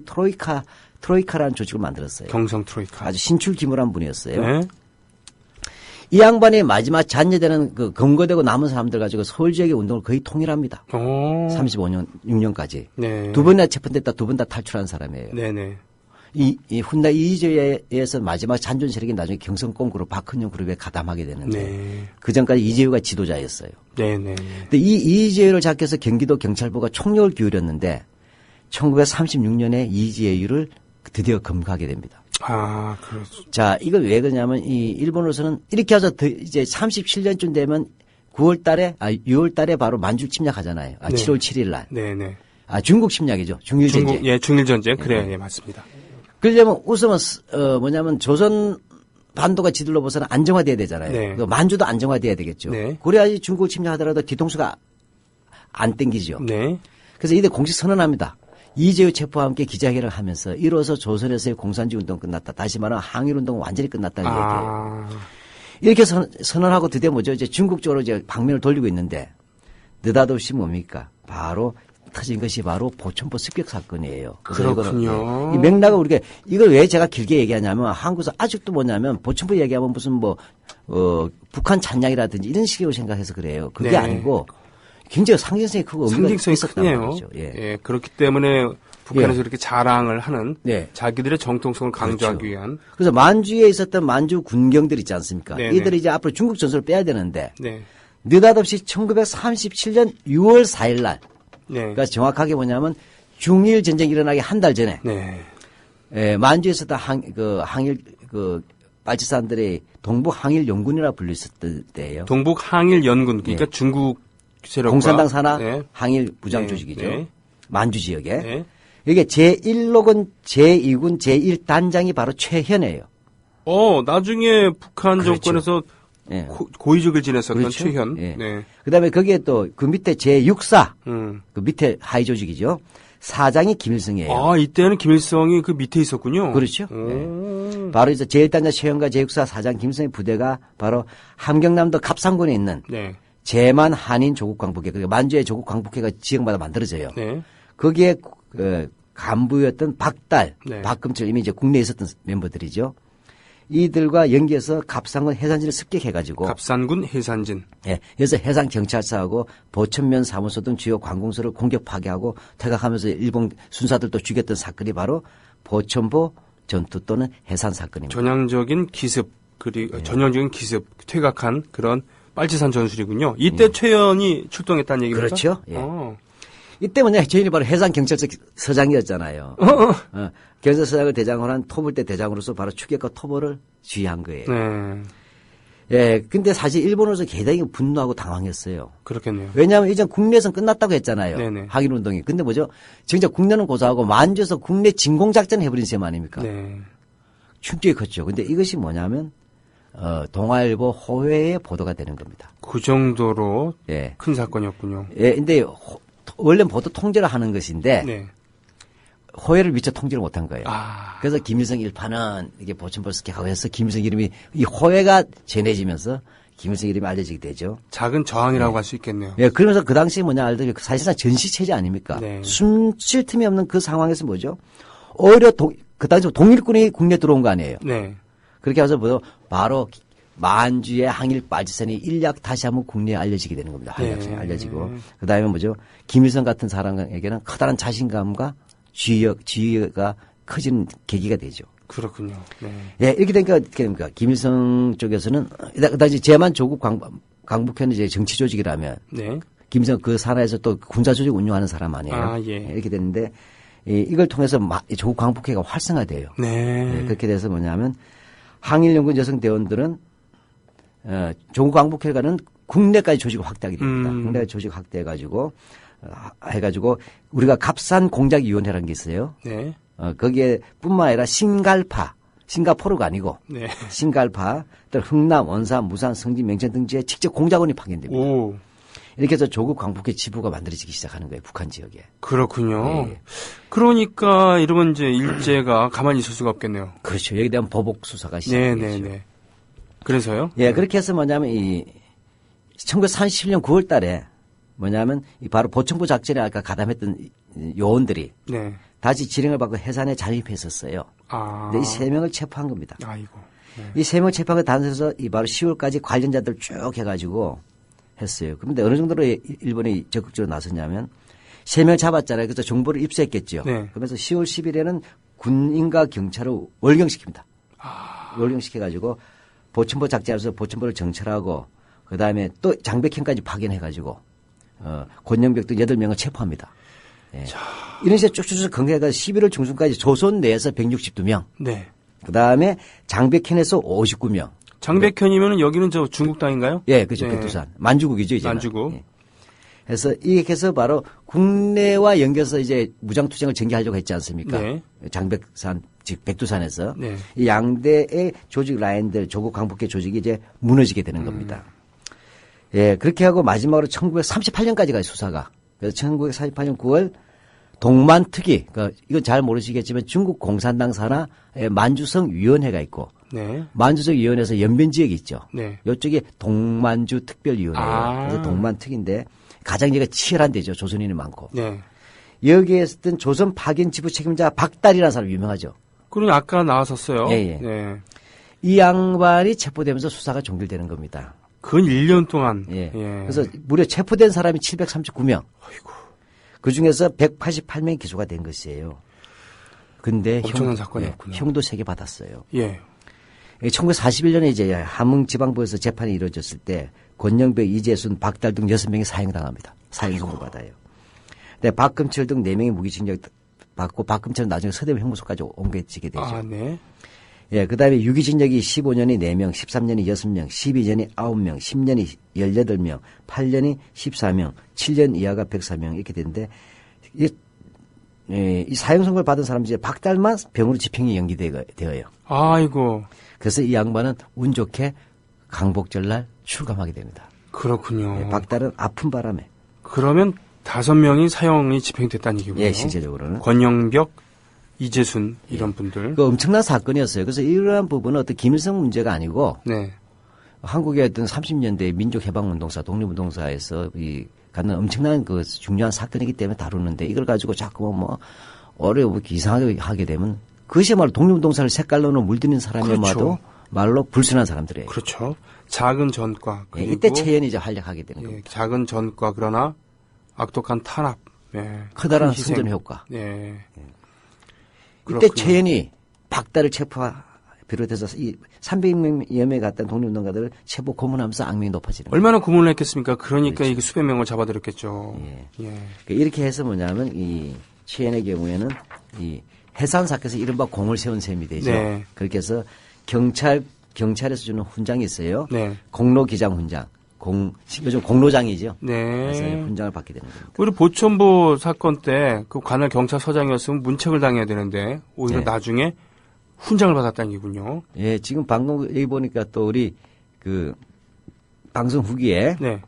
트로이카라는 조직을 만들었어요. 경성 트로이카. 아주 신출기물한 분이었어요. 네. 이 양반이 마지막 잔여되는 그 검거되고 남은 사람들 가지고 서울 지역의 운동을 거의 통일합니다. 35년, 6년까지. 네. 두 번이나 체포됐다, 두 번 다 탈출한 사람이에요. 네네. 이 훗날 이재유에서 마지막 잔존 세력이 나중에 경성권 그룹, 박헌영 그룹에 가담하게 되는데 네. 그 전까지 이재유가 지도자였어요. 네네. 근데 이 이재유를 잡혀서 경기도 경찰부가 총력을 기울였는데 1936년에 이재유를 드디어 검거하게 됩니다. 아, 그렇죠. 자, 이걸 왜 그러냐면 이 일본으로서는 이렇게 해서 이제 37년쯤 되면 6월 달에 바로 만주 침략하잖아요. 네. 7월 7일 날. 네네. 중국 침략이죠. 중일전쟁. 중국, 예, 중일전쟁. 그래, 예, 맞습니다. 그러려면 우선은 뭐냐면 조선 반도가 지들로서는 안정화돼야 되잖아요. 네. 만주도 안정화돼야 되겠죠. 네. 그래야지 중국 침략하더라도 뒤통수가 안 땡기죠. 네. 그래서 이들 공식 선언합니다. 이재유 체포와 함께 기자회견을 하면서 이로써 조선에서의 공산주의 운동 끝났다. 다시 말하면 항일 운동은 완전히 끝났다는 얘기예요. 이렇게 선언하고 드디어 뭐죠? 이제 중국 쪽으로 이제 방면을 돌리고 있는데 느닷없이 뭡니까? 바로 터진 것이 바로 보천보 습격 사건이에요. 그렇군요. 이 맥락을 우리가 이걸 왜 제가 길게 얘기하냐면 한국에서 아직도 뭐냐면 보천보 얘기하면 무슨 북한 찬양이라든지 이런 식으로 생각해서 그래요. 그게 네. 아니고 굉장히 상징성이 크고 상징성이 있었단 크네요. 말이죠. 예. 예. 그렇기 때문에 북한에서 예. 이렇게 자랑을 하는 네. 자기들의 정통성을 강조하기 그렇죠. 위한. 그래서 만주에 있었던 만주 군경들 있지 않습니까? 네네. 이들이 이제 앞으로 중국 전선을 빼야 되는데 네. 느닷없이 1937년 6월 4일 날 네. 그러니까 정확하게 뭐냐면 중일 전쟁이 일어나기 한 달 전에 네. 만주에 있었던 항일 빨치산들의 동북 항일 연군이라 불렸었던 때예요. 동북 항일 연군 그러니까 네. 중국 세력과 공산당 산하 네. 항일 무장 네. 조직이죠. 네. 만주 지역에. 네. 이게 제1로군 제2군 제1단장이 바로 최현이에요. 나중에 북한 그렇죠. 정권에서 예. 고위직을 지냈었던 그렇죠. 최현. 예. 네. 그다음에 거기에 또 그 밑에 제6사 음. 그 밑에 하위 조직이죠. 사장이 김일성이에요. 아, 이때는 김일성이 그 밑에 있었군요. 그렇죠. 네. 바로 이제 제1단장 최현과 제6사 사장 김일성의 부대가 바로 함경남도 갑상군에 있는 네. 제만 한인 조국광복회, 그러니까 만주의 조국광복회가 지역마다 만들어져요. 네. 거기에 간부였던 박달, 네. 박금철 이미 이제 국내에 있었던 멤버들이죠. 이들과 연계해서 갑상군 해산진을 습격해가지고 갑산군 해산진. 예, 그래서 해상 경찰서하고 보천면 사무소 등 주요 관공서를 공격 파괴하고 퇴각하면서 일본 순사들도 죽였던 사건이 바로 보천보 전투 또는 해산 사건입니다. 전형적인 기습 그리고 전형적인 기습 퇴각한 그런 빨치산 전술이군요. 이때 최연이 출동했다는 얘기입니까? 그렇죠. 예. 어. 이때 뭐냐, 최연이 바로 해상경찰서 서장이었잖아요. 경찰서장을 대장으로 한 토벌대 대장으로서 바로 추격과 토벌을 지휘한 거예요. 네. 예, 근데 사실 일본으로서 굉장히 분노하고 당황했어요. 그렇겠네요. 왜냐하면 이전 국내에선 끝났다고 했잖아요. 네네. 항일운동이. 근데 뭐죠? 정작 국내는 고사하고 만주에서 국내 진공작전 해버린 셈 아닙니까? 네. 충격이 컸죠. 근데 이것이 뭐냐면, 동아일보 호외에 보도가 되는 겁니다. 그 정도로 예. 큰 사건이었군요. 예, 근데 원래 보도 통제를 하는 것인데, 네. 호외를 미처 통제를 못한 거예요. 아. 그래서 김일성 일파는 이게 보천벌 습격하고 해서 김일성 이름이, 이 호외가 전해지면서 김일성 이름이 알려지게 되죠. 작은 저항이라고 할 수 있겠네요. 예, 그러면서 그 당시에 뭐냐 알다시피 사실상 전시체제 아닙니까? 네. 숨 쉴 틈이 없는 그 상황에서 뭐죠? 오히려 그 당시 동일군이 국내에 들어온 거 아니에요. 네. 그렇게 해서 뭐 바로 만주의 항일 빨치산이 일약 다시 한번 국내에 알려지게 되는 겁니다. 한약성이 네. 알려지고. 그 다음에 뭐죠? 김일성 같은 사람에게는 커다란 자신감과 지위가 커지는 계기가 되죠. 그렇군요. 네. 예, 이렇게 되니까, 김일성 쪽에서는, 그다지 제만 조국 강북현은 이제 정치 조직이라면, 네. 김일성 그 산하에서 또 군사 조직 운영하는 사람 아니에요. 아, 예. 이렇게 되는데, 이걸 통해서 조국 강북회가 활성화돼요. 네. 예, 그렇게 돼서 뭐냐면, 항일연군 여성대원들은, 조국 강북회가는 국내까지 조직을 확대하게 됩니다. 국내까지 조직 확대해가지고, 해가지고, 우리가 갑산공작위원회라는 게 있어요. 네. 거기에 뿐만 아니라 싱가포르가 아니고, 네. 싱갈파, 또 흥남, 원산, 무산, 성진, 명천 등지에 직접 공작원이 파견됩니다. 오. 이렇게 해서 조국 광북회 지부가 만들어지기 시작하는 거예요. 북한 지역에. 그렇군요. 예. 그러니까 이러면 이제 일제가 가만히 있을 수가 없겠네요. 그렇죠. 여기에 대한 보복 수사가 시작되죠. 네네네. 그래서요? 예, 그렇게 해서 뭐냐면 1937년 9월 달에 뭐냐면 바로 보천부 작전에 아까 가담했던 요원들이 네. 다시 지령을 받고 해산에 잠입했었어요. 아. 근데 이 세 명을 체포한 겁니다. 아이고. 네. 이 세 명을 체포한 거 단서에서 바로 10월까지 관련자들 쭉 해가지고 했어요. 그런데 어느 정도로 일본이 적극적으로 나섰냐면 3명 잡았잖아요. 그래서 정보를 입수했겠죠. 네. 그러면서 10월 10일에는 군인과 경찰을 월경시킵니다. 월경시켜가지고 보천보 작전에서 보천보를 정찰하고 그다음에 또 장백현까지 파견해가지고 권영벽 등 8명을 체포합니다. 예. 이런 식으로 쭉쭉쭉 건너가 11월 중순까지 조선 내에서 162명. 네. 그다음에 장백현에서 59명. 장백현이면은 여기는 저 중국 땅인가요? 예, 그렇죠. 네. 백두산. 만주국이죠, 이제. 만주국. 예. 그래서 이렇게 해서 바로 국내와 연결해서 이제 무장투쟁을 전개하려고 했지 않습니까? 네. 장백산, 즉 백두산에서. 네. 이 양대의 조직 라인들, 조국 강북회 조직이 이제 무너지게 되는 겁니다. 예, 그렇게 하고 마지막으로 1938년까지 가요, 수사가. 그래서 1948년 9월 동만특위, 그러니까 이건 잘 모르시겠지만 중국 공산당 산하 만주성 위원회가 있고 네. 만주성 위원회에서 연변 지역이 있죠. 네. 이쪽이 동만주 특별위원회예요. 아. 그래서 동만특위인데 가장 얘가 치열한 데죠. 조선인이 많고. 네. 여기에 있었던 조선 파견 지부 책임자 박달이라는 사람 유명하죠. 그러니 아까 나왔었어요. 예, 예. 네. 이 양반이 체포되면서 수사가 종결되는 겁니다. 근 1년 동안. 예. 예. 그래서 무려 체포된 사람이 739명. 아이고. 그 중에서 188명이 기소가 된 것이에요. 근데 엄청난 사건이었구나. 형도 3개 받았어요. 예. 1941년에 이제 함흥지방부에서 재판이 이루어졌을 때 권영벽, 이재순, 박달 등 6명이 사형당합니다. 사형 선고 받아요. 근데 박금철 등 4명이 무기징역 받고 박금철은 나중에 서대문 형무소까지 옮겨지게 되죠. 아, 네. 예, 그 다음에 유기징역이 15년이 4명, 13년이 6명, 12년이 9명, 10년이 18명, 8년이 14명, 7년 이하가 104명 이렇게 되는데 이 사형 선고를 받은 사람이 이제 박달만 병으로 집행이 연기되어요. 아이고. 그래서 이 양반은 운 좋게 강복절날 출감하게 됩니다. 그렇군요. 예, 박달은 아픈 바람에. 그러면 5명이 사형이 집행됐다는 얘기군요. 예, 실제적으로는. 권영벽, 이재순 이런 분들. 그 엄청난 사건이었어요. 그래서 이러한 부분은 어떤 김일성 문제가 아니고 네. 한국의 어떤 30년대 민족해방운동사, 독립운동사에서 갖는 엄청난 그 중요한 사건이기 때문에 다루는데 이걸 가지고 자꾸 어려워 이상하게 하게 되면 그것이야말로 독립운동사를 색깔로는 물드는 사람이야말로 그렇죠. 말로 불순한 사람들이에요. 그렇죠. 작은 전과. 예, 그리고 이때 최연이 이제 활약하게 되는 예, 겁니다. 작은 전과 그러나 악독한 탄압. 예, 커다란 큰 희생. 선전 효과. 예. 이때 그렇군요. 최연이 박달을 체포 비롯해서 이 300여 명에 갔던 독립운동가들을 체포 고문하면서 악명이 높아지는 거예요. 얼마나 고문을 했겠습니까? 그러니까 그렇죠. 이게 수백 명을 잡아들였겠죠. 예. 예. 이렇게 해서 뭐냐면 이 최현의 경우에는 이 해산 사건에서 이른바 공을 세운 셈이 되죠. 네. 그렇게 해서 경찰에서 주는 훈장이 있어요. 네. 공로기장 훈장. 요즘 공로장이죠. 그래서 네. 훈장을 받게 되는 겁니다. 우리 보천보 사건 때 그 관할 경찰서장이었으면 문책을 당해야 되는데 오히려 네. 나중에 훈장을 받았다는 얘기군요. 예, 지금 방금 여기 보니까 또 우리 그 방송 후기에 네.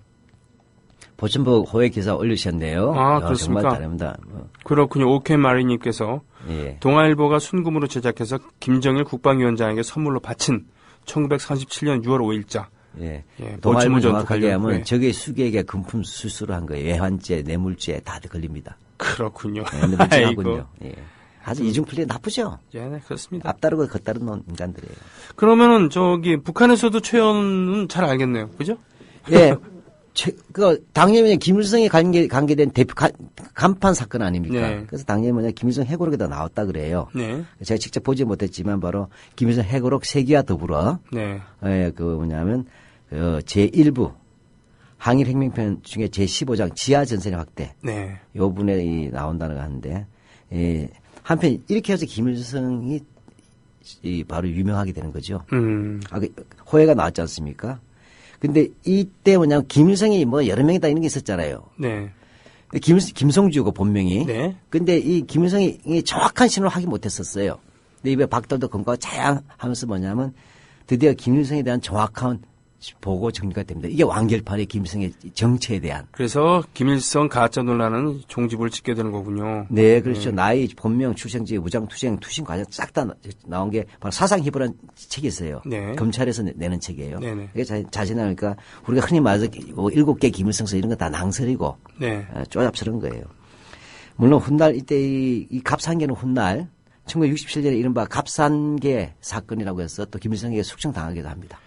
보천보 호의 기사 올리셨네요. 아, 그렇습니까? 정말 다릅니다. 그렇군요. 오케이 마리님께서 예. 동아일보가 순금으로 제작해서 김정일 국방위원장에게 선물로 바친 1947년 6월 5일자. 예. 예, 동아일보 보천보 전투 정확하게 관련 하면 후에. 적의 수개에게 금품 수수로 한 거예요. 외환죄, 뇌물죄 다 걸립니다. 그렇군요. 네, 근데 무죄하군요. 아이고. 예. 아주 이중플레이 나쁘죠? 예, 네, 그렇습니다. 앞다르고 겉다른 인간들이에요. 그러면은 북한에서도 최연은 잘 알겠네요. 그죠? 예. 당연히 김일성이 관계된 대표 간판 사건 아닙니까? 네. 그래서 당연히 김일성 해고록에다 나왔다 그래요. 네. 제가 직접 보지 못했지만 바로 김일성 해고록 세기와 더불어 네. 제1부 항일혁명편 중에 제15장 지하 전선의 확대 네. 요 분에 나온다는 거 하는데 한편 이렇게 해서 김일성이 바로 유명하게 되는 거죠. 호해가 나왔지 않습니까? 근데 이때 뭐냐면 김일성이 여러 명이다 이런 게 있었잖아요. 네. 김성주고 본명이. 네. 근데 이 김일성이 정확한 신호를 하기 못했었어요. 근데 이번에 박달도 검거가 자양하면서 뭐냐면 드디어 김일성에 대한 정확한 보고 정리가 됩니다. 이게 완결판의 김일성의 정체에 대한. 그래서 김일성 가짜 논란은 종지부를 찍게 되는 거군요. 네, 그렇죠. 나이, 본명, 출생지, 무장투쟁, 투신 과정 싹 다 나온 게 바로 사상희보라는 책이 있어요. 네. 검찰에서 내는 책이에요. 네네. 이게 자신하니까 우리가 흔히 말해서 7개 김일성서 이런 거 다 낭설이고 네. 쪼잡스러운 거예요. 물론 훗날 이때 이 갑산계는 훗날 1967년에 이른바 갑산계 사건이라고 해서 또 김일성에게 숙청당하기도 합니다.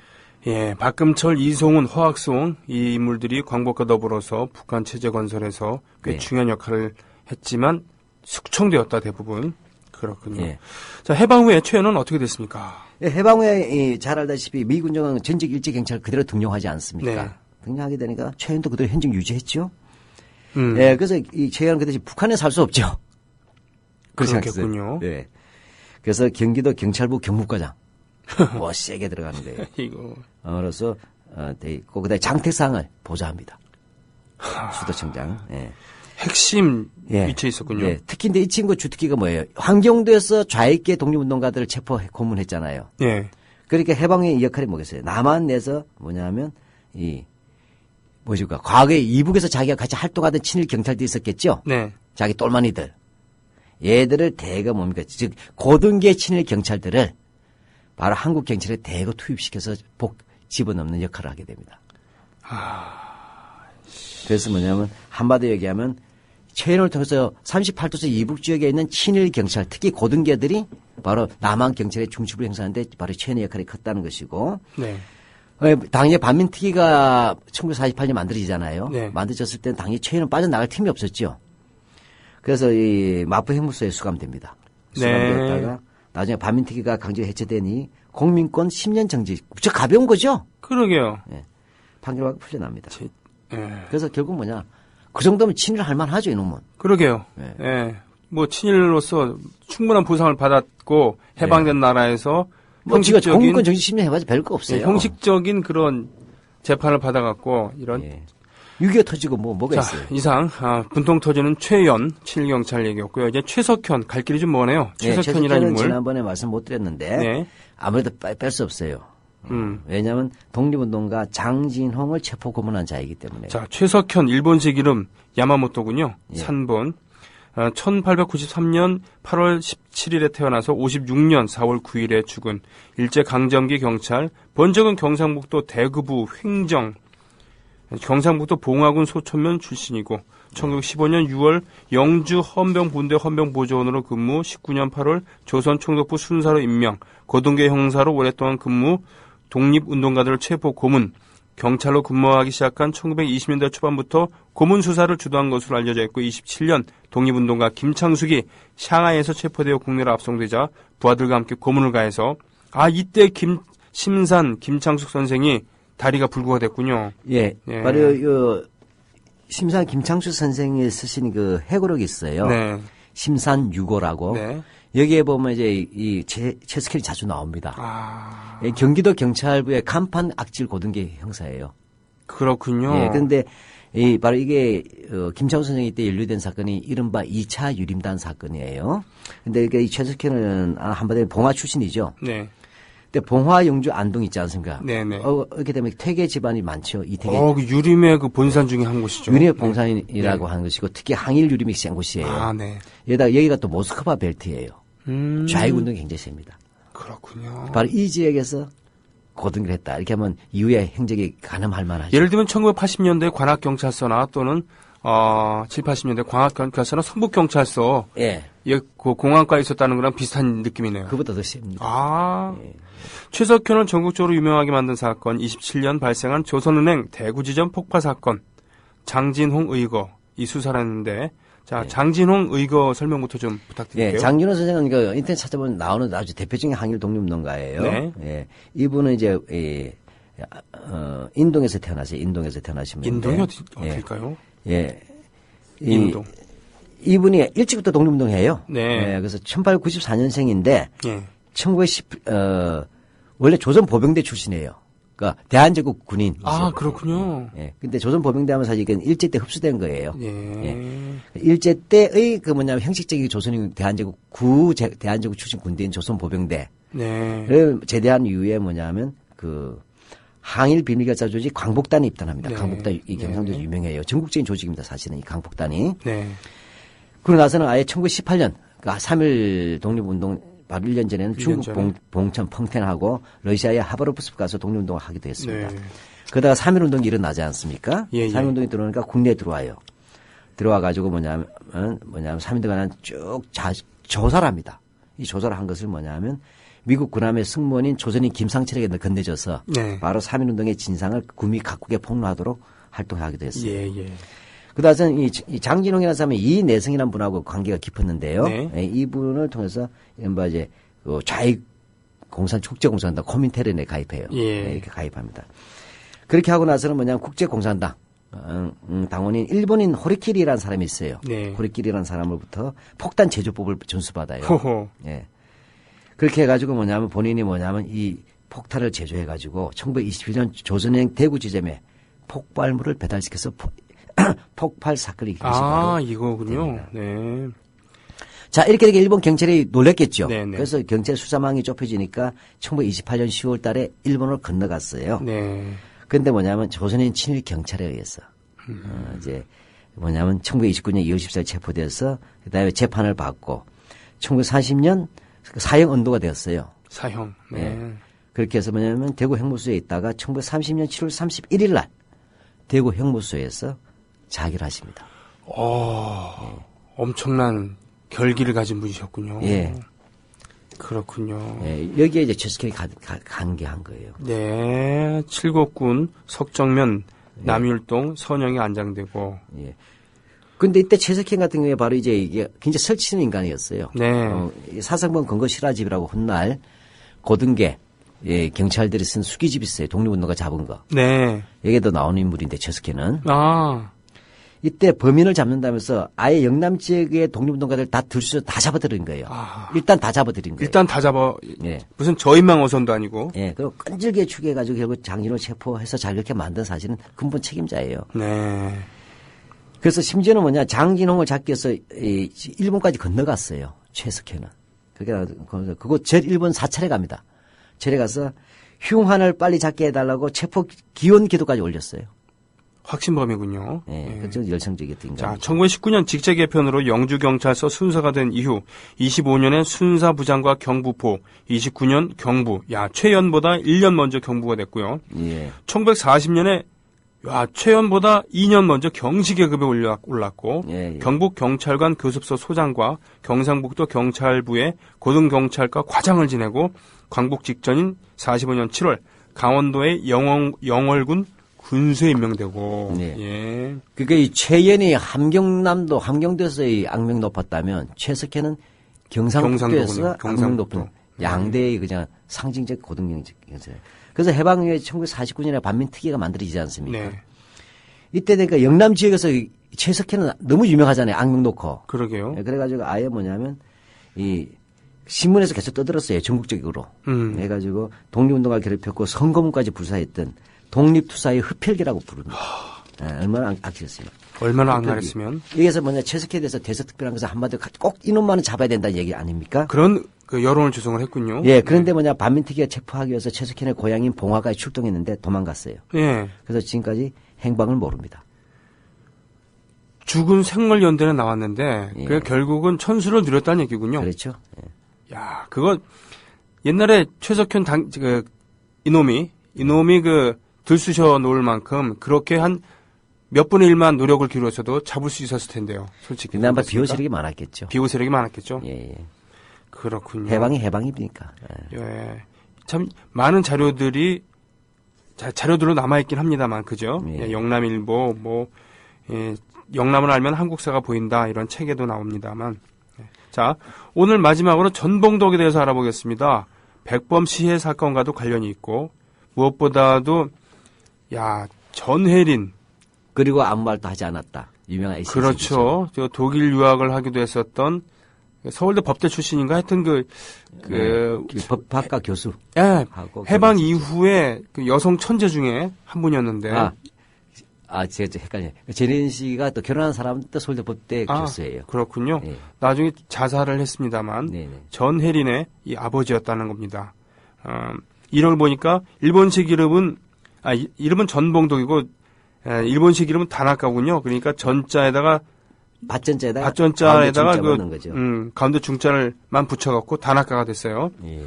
예, 박금철, 이송훈, 허학송 이 인물들이 광복과 더불어서 북한 체제 건설에서 꽤 네. 중요한 역할을 했지만 숙청되었다 대부분. 그렇군요. 예. 자, 해방 후에 최현은 어떻게 됐습니까? 해방 후에 잘 알다시피 미 군정은 전직 일제 경찰 그대로 등용하지 않습니까? 네. 등용하게 되니까 최현도 그대로 현직 유지했죠. 음. 예, 그래서 이 최현 그대로 북한에 살 수 없죠. 그렇겠군요. 네. 그래서 경기도 경찰부 경무과장 세게 들어가는 거예요. 이거. 그래서 돼 있고 그다음에 장택상을 보좌합니다. 수도청장. 예. 핵심 예. 위치에 있었군요. 예. 특히 근데 이 친구 주특기가 뭐예요? 황경도에서 좌익계 독립운동가들을 체포 고문했잖아요. 예. 그러니까 해방 후의 이 역할이 뭐겠어요? 남한 내에서 뭐냐면 과거에 이북에서 자기가 같이 활동하던 친일 경찰들이 있었겠죠? 네. 자기 똘마니들. 얘들을 대거 뭡니까? 즉 고등계 친일 경찰들을 바로 한국 경찰에 대거 투입시켜서 집어넣는 역할을 하게 됩니다. 그래서 뭐냐면 한마디로 얘기하면 최현을 통해서 38도서 이북 지역에 있는 친일 경찰, 특히 고등계들이 바로 남한 경찰의 중심을 행사하는데 바로 최현의 역할이 컸다는 것이고 네. 당연히 반민특위가 1948년 만들어지잖아요. 네. 만들어졌을 때는 당연히 최현은 빠져나갈 틈이 없었죠. 그래서 이 마포 행무소에 수감됩니다. 수감되었다가 나중에 반민특위가 강제 해체되니 공민권 10년 정지. 무척 가벼운 거죠? 그러게요. 판결받고 풀려납니다. 예. 그래서 결국 뭐냐. 그 정도면 친일할 만하죠, 이놈은. 그러게요. 네. 예. 뭐 친일로서 충분한 보상을 받았고 해방된 나라에서 지가 공민권 정지 10년 해봐도 별거 없어요. 네, 형식적인 그런 재판을 받아갖고 이런 6.25 터지고 뭐가 자, 있어요. 이상 분통 터지는 최연 친일경찰 얘기였고요. 이제 최석현 갈 길이 좀 머네요. 최석현이라는 인물. 지난번에 말씀 못 드렸는데 네. 아무래도 뺄 수 없어요. 왜냐하면 독립운동가 장진홍을 체포 고문한 자이기 때문에. 자, 최석현 일본식 이름 야마모토군요. 예. 산본. 1893년 8월 17일에 태어나서 56년 4월 9일에 죽은 일제강점기 경찰, 번적은 경상북도 대구부 횡정, 경상북도 봉화군 소천면 출신이고 1915년 6월 영주 헌병분대 헌병보조원으로 근무, 19년 8월 조선총독부 순사로 임명, 고등계 형사로 오랫동안 근무, 독립운동가들을 체포 고문, 경찰로 근무하기 시작한 1920년대 초반부터 고문 수사를 주도한 것으로 알려져 있고 27년 독립운동가 김창숙이 샹하이에서 체포되어 국내로 압송되자 부하들과 함께 고문을 가해서 아, 이때 심산 김창숙 선생이 다리가 불구가 됐군요. 예. 예. 바로 심산 김창수 선생이 쓰신 그 해고록이 있어요. 네. 심산 유고라고. 네. 여기에 보면 이제 이 최석현이 자주 나옵니다. 아, 예, 경기도 경찰부의 간판 악질 고등계 형사예요. 그렇군요. 예. 그런데 바로 이게 김창수 선생이 때 연루된 사건이 이른바 2차 유림단 사건이에요. 근데 이 최석현은 한마디로 봉화 출신이죠. 네. 근데 봉화, 영주, 안동 있지 않습니까? 네네. 이렇게 되면 퇴계 집안이 많죠. 이태계. 그 유림의 그 본산 중에 한 곳이죠. 유림의 봉산이라고 네. 하는 것이고 특히 항일 유림이 센 곳이에요. 아, 네. 여기가 또 모스크바 벨트예요. 좌익 운동이 굉장히 셉니다. 그렇군요. 바로 이 지역에서 고등을 했다. 이렇게 하면 이후에 행적이 가늠할 만하죠. 예를 들면 1980년대 관악경찰서나 또는 7, 80년대 광학경찰서나 성북경찰서 예. 그 공항가에 있었다는 거랑 비슷한 느낌이네요. 그보다 더 셉니다. 아, 예. 최석현을 전국적으로 유명하게 만든 사건, 27년 발생한 조선은행 대구지점 폭파 사건, 장진홍 의거 이 수사를 했는데, 자, 장진홍 의거 설명부터 좀 부탁드릴게요. 예, 장진호 선생은 그 인터넷 찾아보면 나오는 아주 대표적인 항일 독립운동가예요. 네. 예, 이분은 이제 인동에서 태어나세요. 인동에서 태어나신 분인데. 인동이 어딜까요? 예, 인동. 이분이 일찍부터 독립운동해요. 네. 예, 그래서 1894년생인데 예. 1910 원래 조선 보병대 출신이에요. 그러니까 대한제국 군인. 아, 그렇군요. 예. 근데 조선 보병대 하면 사실 이건 일제 때 흡수된 거예요. 예. 일제 때의 그 뭐냐면 형식적인 조선인 대한제국 대한제국 출신 군대인 조선 보병대. 네. 를 제대한 이후에 뭐냐면 그 항일 비밀결사 조직 광복단에 입단합니다. 네. 광복단 이 경상도에서 네. 유명해요. 전국적인 조직입니다. 사실은 이 광복단이. 네. 그러고 나서는 아예 1918년 그러니까 3.1 독립운동 바로 1년 전에는 1년 중국 전에. 봉천 펑텐하고 러시아의 하바로프스크 가서 독립운동을 하기도 했습니다. 네. 그러다가 3.1 운동이 일어나지 않습니까? 예, 예. 3.1 운동이 들어오니까 국내에 들어와요. 들어와가지고 뭐냐면 3.1 운동은 쭉 조사를 합니다. 이 조사를 한 것을 뭐냐면 미국 군함의 승무원인 조선인 김상철에게 건네줘서 네. 바로 3.1 운동의 진상을 구미 각국에 폭로하도록 활동하기도 했어요. 예, 예. 그다음에 이 장진홍이라는 사람이 이내성이라는 분하고 관계가 깊었는데요. 네. 예, 이분을 통해서 이제 좌익 공산 국제공산당 코민테른에 가입해요. 예. 이렇게 가입합니다. 그렇게 하고 나서는 뭐냐면 국제공산당 당원인 일본인 호리키리라는 사람이 있어요. 네. 호리키리라는 사람으로부터 폭탄 제조법을 전수받아요. 호호. 예. 그렇게 해가지고 본인이 이 폭탄을 제조해가지고 1921년 조선행 대구 지점에 폭발물을 배달시켜서 폭발 사건이 아, 일어납니다. 이거군요. 네. 자, 이렇게 되게 일본 경찰이 놀랬겠죠. 네네. 그래서 경찰 수사망이 좁혀지니까 1928년 10월 달에 일본을 건너갔어요. 네. 그런데 뭐냐면 조선인 친일 경찰에 의해서 이제 1929년 2월 14일 체포돼서 그다음에 재판을 받고 1940년 사형 언도가 되었어요. 사형. 네. 네. 그렇게 해서 뭐냐면 대구 형무소에 있다가 1930년 7월 31일 날 대구 형무소에서 자결 하십니다. 엄청난 결기를 가진 분이셨군요. 예. 그렇군요. 예, 여기에 이제 최석현이 관계한 거예요. 네. 칠곡군 석정면 남율동 선영이 안장되고. 예. 근데 이때 최석현 같은 경우에 바로 이제 이게 굉장히 설치는 인간이었어요. 네. 사상범 근거 실화집이라고 훗날 고등계 경찰들이 쓴 수기집 있어요. 독립운동가 잡은 거. 네. 여기에도 나오는 인물인데 최석현은. 아. 이때 범인을 잡는다면서 아예 영남 지역의 독립운동가들 다 들수서 다 잡아들인 거예요. 일단 다 잡아들인 거예요. 일단 다 잡아. 예. 무슨 저인망 어선도 아니고. 예, 그리고 끈질기게 추계해가지고 결국 장진을 체포해서 자격게 만든 사실은 근본 책임자예요. 네. 그래서 심지어는 장진홍을 잡기 위해서 일본까지 건너갔어요. 최석현은. 그거 일본 사찰에 갑니다. 절에 가서 흉한을 빨리 잡게 해달라고 체포 기원 기도까지 올렸어요. 확신범이군요. 예, 그좀 열성적이었던 자, 인간이죠. 1919년 직제 개편으로 영주경찰서 순사가 된 이후 25년에 순사부장과 경부포, 29년 경부, 최연보다 1년 먼저 경부가 됐고요. 예. 1940년에 최연보다 2년 먼저 경시계급에 올랐고 예, 예. 경북경찰관 교습소 소장과 경상북도 경찰부의 고등경찰과 과장을 지내고 광복 직전인 45년 7월 강원도의 영월군 군수에 임명되고. 네. 예. 그러니까 이 최연이 함경도에서 이 악명 높았다면 최석현은 경상북도에서 악명 높은 양대의 그냥 상징적 고등경제. 그래서 해방 이후에 1949년에 반민특위가 만들어지지 않습니까? 네. 이때 되니까 영남 지역에서 최석희는 너무 유명하잖아요. 악명 놓고. 그러게요. 그래가지고 아예 뭐냐면 이 신문에서 계속 떠들었어요. 전국적으로. 해가지고 독립운동가를 괴롭혔고 선거문까지 불사했던 독립투사의 흡혈귀라고 부릅니다. 얼마나 악질했습니까? 얼마나 악랄했으면. 여기서 뭐냐 최석희에 대해서 대서특별한 것을 한마디로 꼭 이놈만은 잡아야 된다는 얘기 아닙니까? 그런 그 여론을 조성을 했군요. 예, 그런데 뭐냐 반민특위가 체포하기 위해서 최석희의 고향인 봉화까지 출동했는데 도망갔어요. 예. 그래서 지금까지 행방을 모릅니다. 죽은 생물연대는 나왔는데 예. 그 결국은 천수를 누렸다는 얘기군요. 그렇죠. 예. 야, 그거 옛날에 최석현 이놈이 그 들쑤셔 놓을 만큼 그렇게 한 몇 분의 1만 노력을 기울여서도 잡을 수 있었을 텐데요. 솔직히. 근데 아마 비호 세력이 많았겠죠. 비호 세력이 많았겠죠. 예, 예. 그렇군요. 해방이 해방이니까. 예. 예. 참 많은 자료들로 남아있긴 합니다만, 그죠? 예. 예, 영남일보, 영남을 알면 한국사가 보인다, 이런 책에도 나옵니다만. 예. 자, 오늘 마지막으로 전봉덕에 대해서 알아보겠습니다. 백범 시해 사건과도 관련이 있고, 무엇보다도, 전혜린. 그리고 아무 말도 하지 않았다. 유명한 에이스. 그렇죠. 저 독일 유학을 하기도 했었던, 서울대 법대 출신인가 하여튼 법학과 교수. 예, 해방 이후에 그 여성 천재 중에 한 분이었는데. 제가 헷갈려요. 제린 씨가 또 결혼한 사람도 서울대 법대 교수예요. 그렇군요. 네. 나중에 자살을 했습니다만, 네네. 전혜린의 이 아버지였다는 겁니다. 이름을 보니까 일본식 이름은 전봉덕이고, 일본식 이름은 다나카군요. 그러니까 전자에다가 밭전자에다가 가운데 중자를만 붙여갖고 다나카가 됐어요. 예.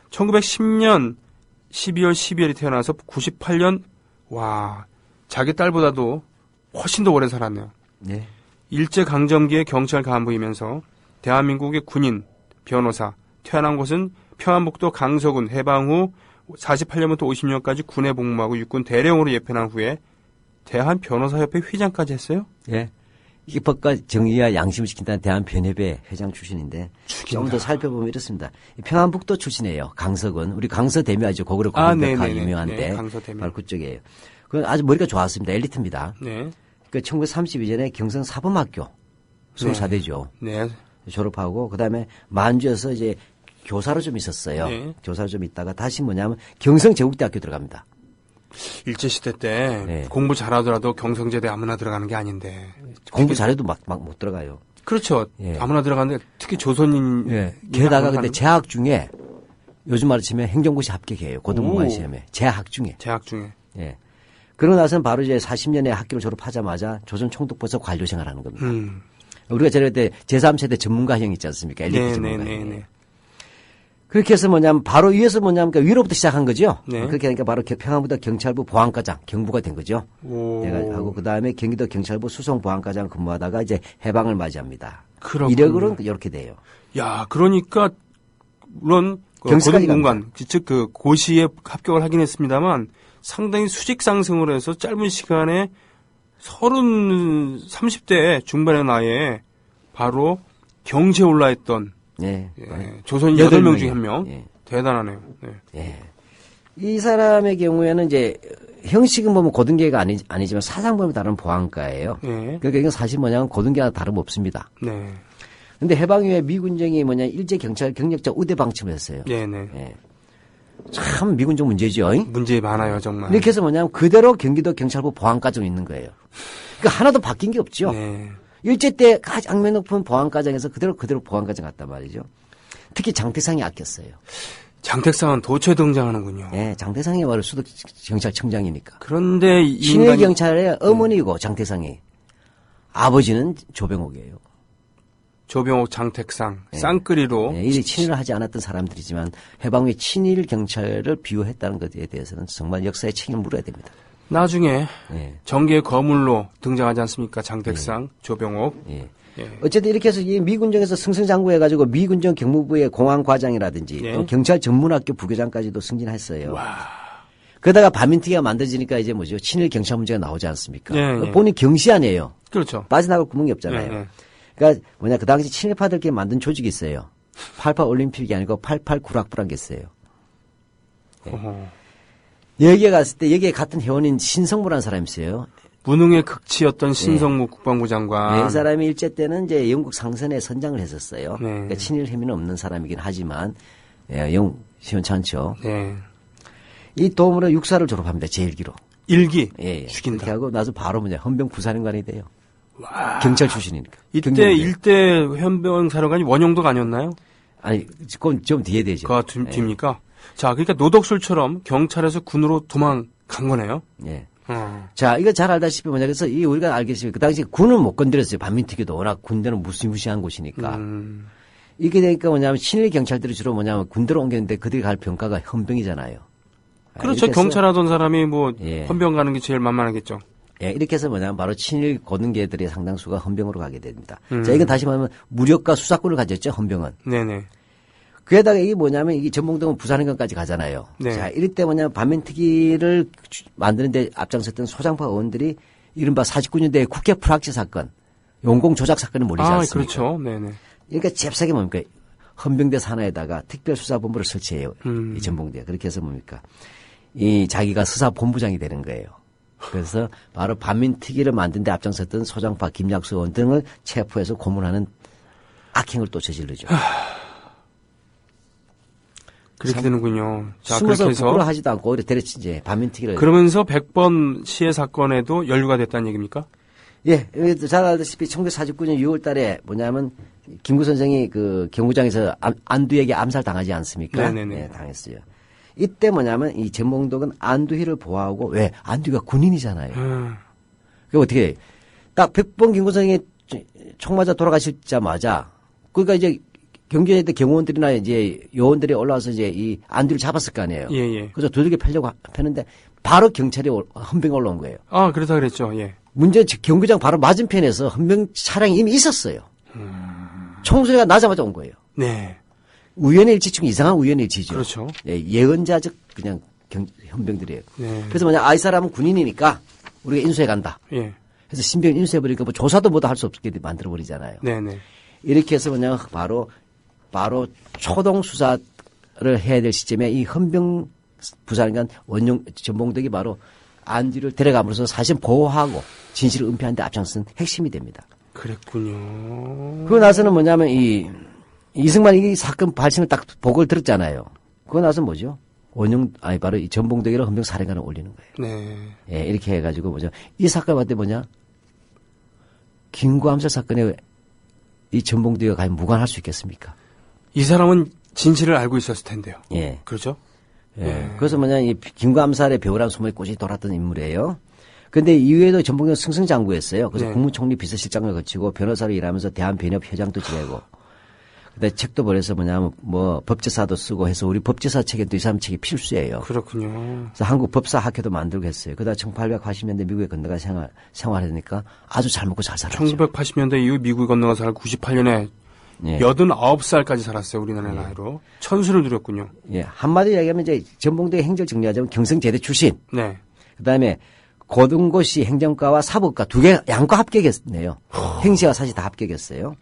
1910년 12월 12일에 태어나서 98년 자기 딸보다도 훨씬 더 오래 살았네요. 네. 일제강점기의 경찰 간부이면서 대한민국의 군인, 변호사, 태어난 곳은 평안북도 강서군. 해방 후 48년부터 50년까지 군에 복무하고 육군 대령으로 예편한 후에 대한변호사협회 회장까지 했어요? 예. 이게 법과 정의와 양심을 지킨다는 대한변협회 회장 출신인데 좀 더 살펴보면 이렇습니다. 평안북도 출신이에요. 강서군. 우리 강서대묘하죠. 고구려 고분백화 유명한데 네, 강서대묘. 바로 그쪽이에요. 그 아주 머리가 좋았습니다. 엘리트입니다. 네. 그 1932년에 경성 사범학교 24대죠. 네. 졸업하고 그다음에 만주에서 이제 교사로 좀 있었어요. 네. 교사로 좀 있다가 다시 뭐냐면 경성제국대학교 들어갑니다. 일제시대 때 네. 공부 잘하더라도 경성제대 아무나 들어가는 게 아닌데. 공부 잘해도 막 못 들어가요. 그렇죠. 예. 아무나 들어가는데 특히 조선인. 예. 게다가 근데 재학 중에 요즘 말로 치면 행정고시 합격이에요. 고등문관 시험에. 재학 중에. 재학 중에. 예. 그러고 나서는 바로 이제 40년에 학교를 졸업하자마자 조선 총독부에서 관료 생활하는 겁니다. 우리가 저럴 때 제3세대 전문가형 있지 않습니까? 엘리트 전문가형. 네. 그렇게 해서 뭐냐면 바로 위에서 뭐냐면 위로부터 시작한 거죠. 네. 그렇게 하니까 바로 평안북도 경찰부 보안과장 경부가 된 거죠. 오. 하고 그다음에 경기도 경찰부 수송보안과장 근무하다가 이제 해방을 맞이합니다. 그렇군요. 이력으로는 이렇게 돼요. 야, 그러니까 물론 경스까지 고등공관 즉 그 고시에 합격을 하긴 했습니다만 상당히 수직 상승을 해서 짧은 시간에 30대 중반의 나이에 바로 경제에 올라있던 네. 조선인 8명 중에 1명. 예. 대단하네요. 네. 예. 이 사람의 경우에는 이제 형식은 보면 고등계가 아니지만 사상 보면 다른 보안과예요. 네. 그러니까 이건 사실 뭐냐면 고등계와 다름없습니다. 네. 근데 해방 이후에 미군정이 일제 경찰 경력자 우대 방침을 했어요. 네네. 예. 참 미군정 문제죠. 문제 많아요, 정말. 이렇게 해서 뭐냐면 그대로 경기도 경찰부 보안과정에 있는 거예요. 그러니까 하나도 바뀐 게 없죠. 네. 일제 때 가장 악명 높은 보안과정에서 그대로 보안과정 갔단 말이죠. 특히 장태상이 아꼈어요. 장택상은 도처에 등장하는군요. 예, 장태상이 바로 수도 경찰청장이니까. 그런데 이 신일 인간이 경찰의 어머니고 장태상이 아버지는 조병옥이에요. 조병옥, 장택상, 쌍끌이로 예, 이 친일을 하지 않았던 사람들이지만 해방 후에 친일 경찰을 비호했다는 것에 대해서는 정말 역사의 책임을 물어야 됩니다. 나중에 예. 정계의 거물로 등장하지 않습니까? 장택상, 조병옥. 예. 예. 어쨌든 이렇게 해서 이 미군정에서 승승장구해가지고 미군정 경무부의 공안과장이라든지 예. 또 경찰 전문학교 부교장까지도 승진했어요. 그러다가 반민특위가 만들어지니까 이제 뭐죠? 친일 경찰 문제가 나오지 않습니까? 예, 예. 본인 경시 아니에요. 그렇죠. 빠져나갈 구멍이 없잖아요. 예, 예. 그러니까 그 당시 친일파들끼리 만든 조직이 있어요. 88 올림픽이 아니고 88 구락부란 게 있어요. 어허. 여기에 갔을 때 여기에 같은 회원인 신성무라는 사람이 있어요. 무능의 극치였던 신성무 국방부 장관. 이 사람이 일제 때는 이제 영국 상선에 선장을 했었어요. 네. 그러니까 친일 혐의는 없는 사람이긴 하지만 영 시원찮죠. 네. 이 도움으로 육사를 졸업합니다. 제1기로. 일기 예. 죽인다. 그렇게 하고 나서 바로 헌병 부사령관이 돼요. 경찰 출신이니까. 이때 경력이. 일대 현병 사령관이 원영도가 아니었나요? 아니 그건 좀 뒤에 되죠. 그가 뒤입니까? 자, 그러니까 노덕술처럼 경찰에서 군으로 도망간 거네요. 예. 어. 자, 이거 잘 알다시피 뭐냐. 그래서 이 우리가 알겠지만 그 당시 군은 못 건드렸어요. 반민특위도 워낙 군대는 무시무시한 곳이니까. 이게 되니까 뭐냐면 친일 경찰들이 주로 뭐냐면 군대로 옮겼는데 그들이 갈 병가가 헌병이잖아요. 그렇죠. 이렇게 해서, 경찰하던 사람이 뭐 예. 헌병 가는 게 제일 만만하겠죠. 예, 이렇게 해서 뭐냐면 바로 친일 고등계들의 상당수가 헌병으로 가게 됩니다. 자, 이건 다시 말하면 무력과 수사권을 가졌죠. 헌병은. 네네. 그에다가 이게 뭐냐면 이게 전봉동은 부산행간까지 가잖아요. 네. 자, 이럴 때 뭐냐면 반민특위를 만드는데 앞장섰던 소장파 의원들이 이른바 49년대 국회 프락치 사건, 용공 조작 사건을 몰리지 않습니까? 그렇죠. 네네. 그러니까 잽싸게 뭡니까? 헌병대 산하에다가 특별수사본부를 설치해요. 이 전봉대. 그렇게 해서 뭡니까? 이 자기가 수사본부장이 되는 거예요. 그래서 바로 반민특위를 만드는데 앞장섰던 소장파 김약수 의원 등을 체포해서 고문하는 악행을 또 저지르죠. 그렇게 되는군요. 자, 숨어서 그렇게 해서 부끄러워하지도 않고 오히려 데려치 이제 반민특위를. 그러면서 100번 시해 사건에도 연루가 됐다는 얘기입니까? 예, 잘 알다시피 1949년 6월 달에 뭐냐면 김구 선생이 그 경구장에서 안두에게 암살 당하지 않습니까? 네네네. 네, 당했어요. 이때 뭐냐면 이 전봉덕은 안두희를 보호하고 왜? 안두희가 군인이잖아요. 그 어떻게 해? 딱 100번 김구 선생이 총 맞아 돌아가시자마자 그러니까 이제 경기에 때 경호원들이나 이제 요원들이 올라와서 이제 이 안두희를 잡았을 거 아니에요. 예, 예. 그래서 두들겨 패려고 폈는데 바로 경찰이 헌병에 올라온 거예요. 아, 그렇다 그랬죠. 예. 문제 경기장 바로 맞은편에서 헌병 차량이 이미 있었어요. 총소리가 나자마자 온 거예요. 네. 우연의 일치 중 이상한 우연의 일치죠. 그렇죠. 예, 예언자적 그냥 헌병들이에요. 네. 그래서 뭐냐, 이 사람은 군인이니까 우리가 인수해 간다. 예. 그래서 신병 인수해버리니까 뭐 조사도 뭐도 할 수 없게 만들어버리잖아요. 네네. 이렇게 해서 뭐냐, 바로 초동 수사를 해야 될 시점에 이 헌병 부사령관 원용 전봉덕이 바로 안뒤를 데려감으로써 사실 보호하고 진실을 은폐하는 데 앞장선 핵심이 됩니다. 그랬군요. 그러고 나서는 뭐냐면 이승만이 이 사건 발생을 딱 보고를 들었잖아요. 그러고 나서 뭐죠? 바로 이 전봉덕이랑 헌병 사령관을 올리는 거예요. 네. 예, 이렇게 해가지고 뭐죠? 이 사건 봤을 때 뭐냐? 김구 암살 사건에 이 전봉덕이가 과연 무관할 수 있겠습니까? 이 사람은 진실을 알고 있었을 텐데요. 예. 그렇죠? 예. 그래서 뭐냐, 이 김구 암살의 배우라는 소문이 꾸준히 돌았던 인물이에요. 근데 이후에도 전봉덕은 승승장구했어요. 그래서 네. 국무총리 비서실장을 거치고 변호사로 일하면서 대한변협회장도 지내고. 근데 책도 벌여서 뭐냐면 법제사도 쓰고 해서 우리 법제사 책에도 이 사람 책이 필수예요. 그렇군요. 그래서 한국 법사학회도 만들고 했어요. 그러다 1880년대 미국에 건너가 생활하니까 아주 잘 먹고 잘 살았죠. 1980년대 이후 미국에 건너가 살 98년에 예. 89살까지 살았어요. 우리나라 나이로. 천수를 누렸군요. 예. 한마디로 얘기하면 이제 전봉덕의 행적을 정리하자면 경성제대 출신. 네. 그다음에 고등고시 행정과와 사법과 두 개 양과 합격했네요. 행시와 사실 다 합격했어요.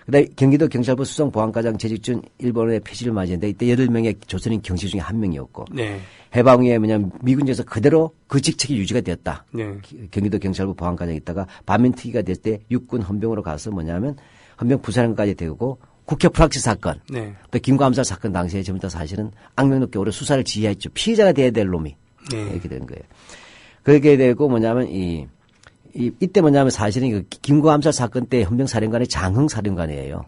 그다음에 경기도 경찰부 수성보안과장 재직 중 일본의 폐지를 맞이했는데 이때 8명의 조선인 경시 중에 한 명이었고 네. 해방 후에 미군에서 그대로 그 직책이 유지가 되었다. 네. 경기도 경찰부 보안과장에 있다가 반민특위가 될 때 육군 헌병으로 가서 뭐냐면 헌병 부사령까지 되고 국회 프락치 사건 네. 또 김구 암살 사건 당시에 전부 다 사실은 악명 높게 오래 수사를 지휘했죠. 피의자가 돼야 될 놈이 네. 이렇게 된 거예요. 그렇게 되고 뭐냐면 이때 뭐냐면 사실은 그 김구 암살 사건 때 헌병 사령관이 장흥 사령관이에요.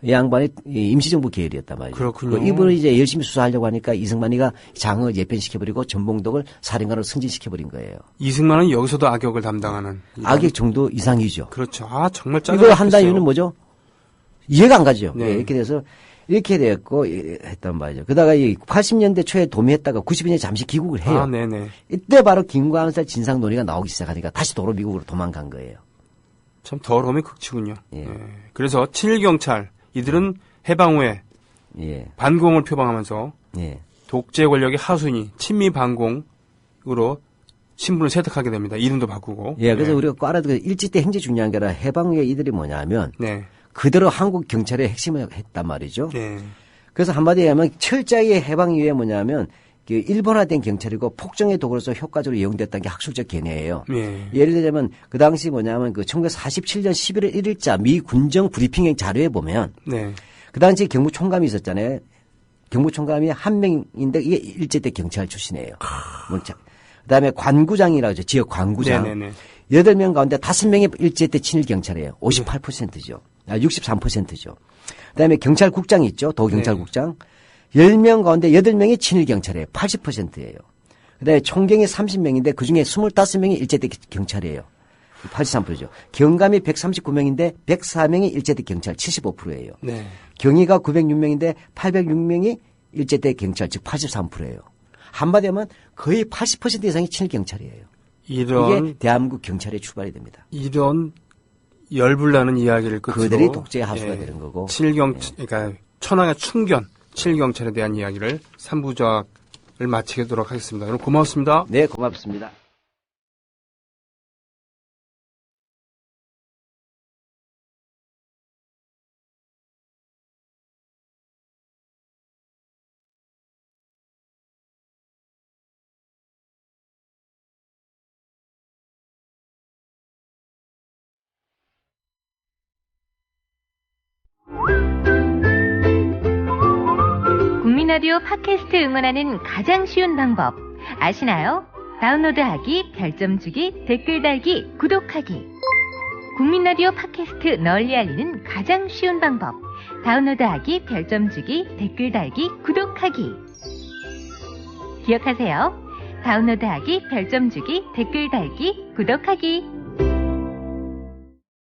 이 양반이 임시정부 계열이었단 말이죠. 그렇군요. 이분이 이제 열심히 수사하려고 하니까 이승만이가 장흥을 예편시켜버리고 전봉덕을 사령관으로 승진시켜버린 거예요. 이승만은 여기서도 악역을 담당하는. 악역 정도 이상이죠. 그렇죠. 아, 정말 짜증. 이걸 한다는 이유는 뭐죠? 이해가 안 가죠. 네. 이렇게 돼서 이렇게 됐고 했단 말이죠. 그러다가 이 80년대 초에 도미했다가 92년에 잠시 귀국을 해요. 아, 네네. 이때 바로 김구 암살 진상 논의가 나오기 시작하니까 다시 도로 미국으로 도망간 거예요. 참 더러움이 극치군요. 예. 예. 그래서 친일경찰 이들은 해방 후에 예. 반공을 표방하면서 예. 독재 권력의 하순위 친미 반공으로 신분을 세탁하게 됩니다. 이름도 바꾸고. 예. 그래서 우리가 꼭 알아도 일제 때 행제 중요한 게 아니라 해방 후에 이들이 뭐냐면 네. 그대로 한국 경찰의 핵심을 했단 말이죠. 네. 그래서 한마디로 하면 철저하게 해방 이후에 뭐냐면 그 일본화된 경찰이고 폭정의 도구로서 효과적으로 이용됐다는 게 학술적 견해예요. 네. 예를 들자면 그 당시 뭐냐면 그 1947년 11월 1일자 미 군정 브리핑행 자료에 보면 네. 그 당시 경무총감이 있었잖아요. 경무총감이 한 명인데 이게 일제대 경찰 출신이에요. 그다음에 관구장이라고 하죠. 지역 관구장. 네네네. 8명 가운데 5명이 일제대 친일 경찰이에요. 58%죠. 63%죠. 그다음에 경찰국장이 있죠. 도경찰국장. 10명 가운데 8명이 친일 경찰이에요. 80%예요. 그다음에 총경이 30명인데 그중에 25명이 일제대 경찰이에요. 83%죠. 경감이 139명인데 104명이 일제대 경찰 75%예요. 네. 경위가 906명인데 806명이 일제대 경찰 즉 83%예요. 한마디 하면 거의 80% 이상이 친일 경찰이에요. 이게 대한민국 경찰의 출발이 됩니다. 이런 열불나는 이야기를 끝으로 그들이 독재의 하수가 되는 거고. 그러니까 천황의 충견, 친일 경찰에 대한 이야기를 3부작을 마치도록 하겠습니다. 여러분 고맙습니다. 네, 고맙습니다. 국민라디오 팟캐스트 응원하는 가장 쉬운 방법 아시나요? 다운로드하기, 별점 주기, 댓글 달기, 구독하기. 국민라디오 팟캐스트 널리 알리는 가장 쉬운 방법. 다운로드하기, 별점 주기, 댓글 달기, 구독하기. 기억하세요. 다운로드하기, 별점 주기, 댓글 달기, 구독하기.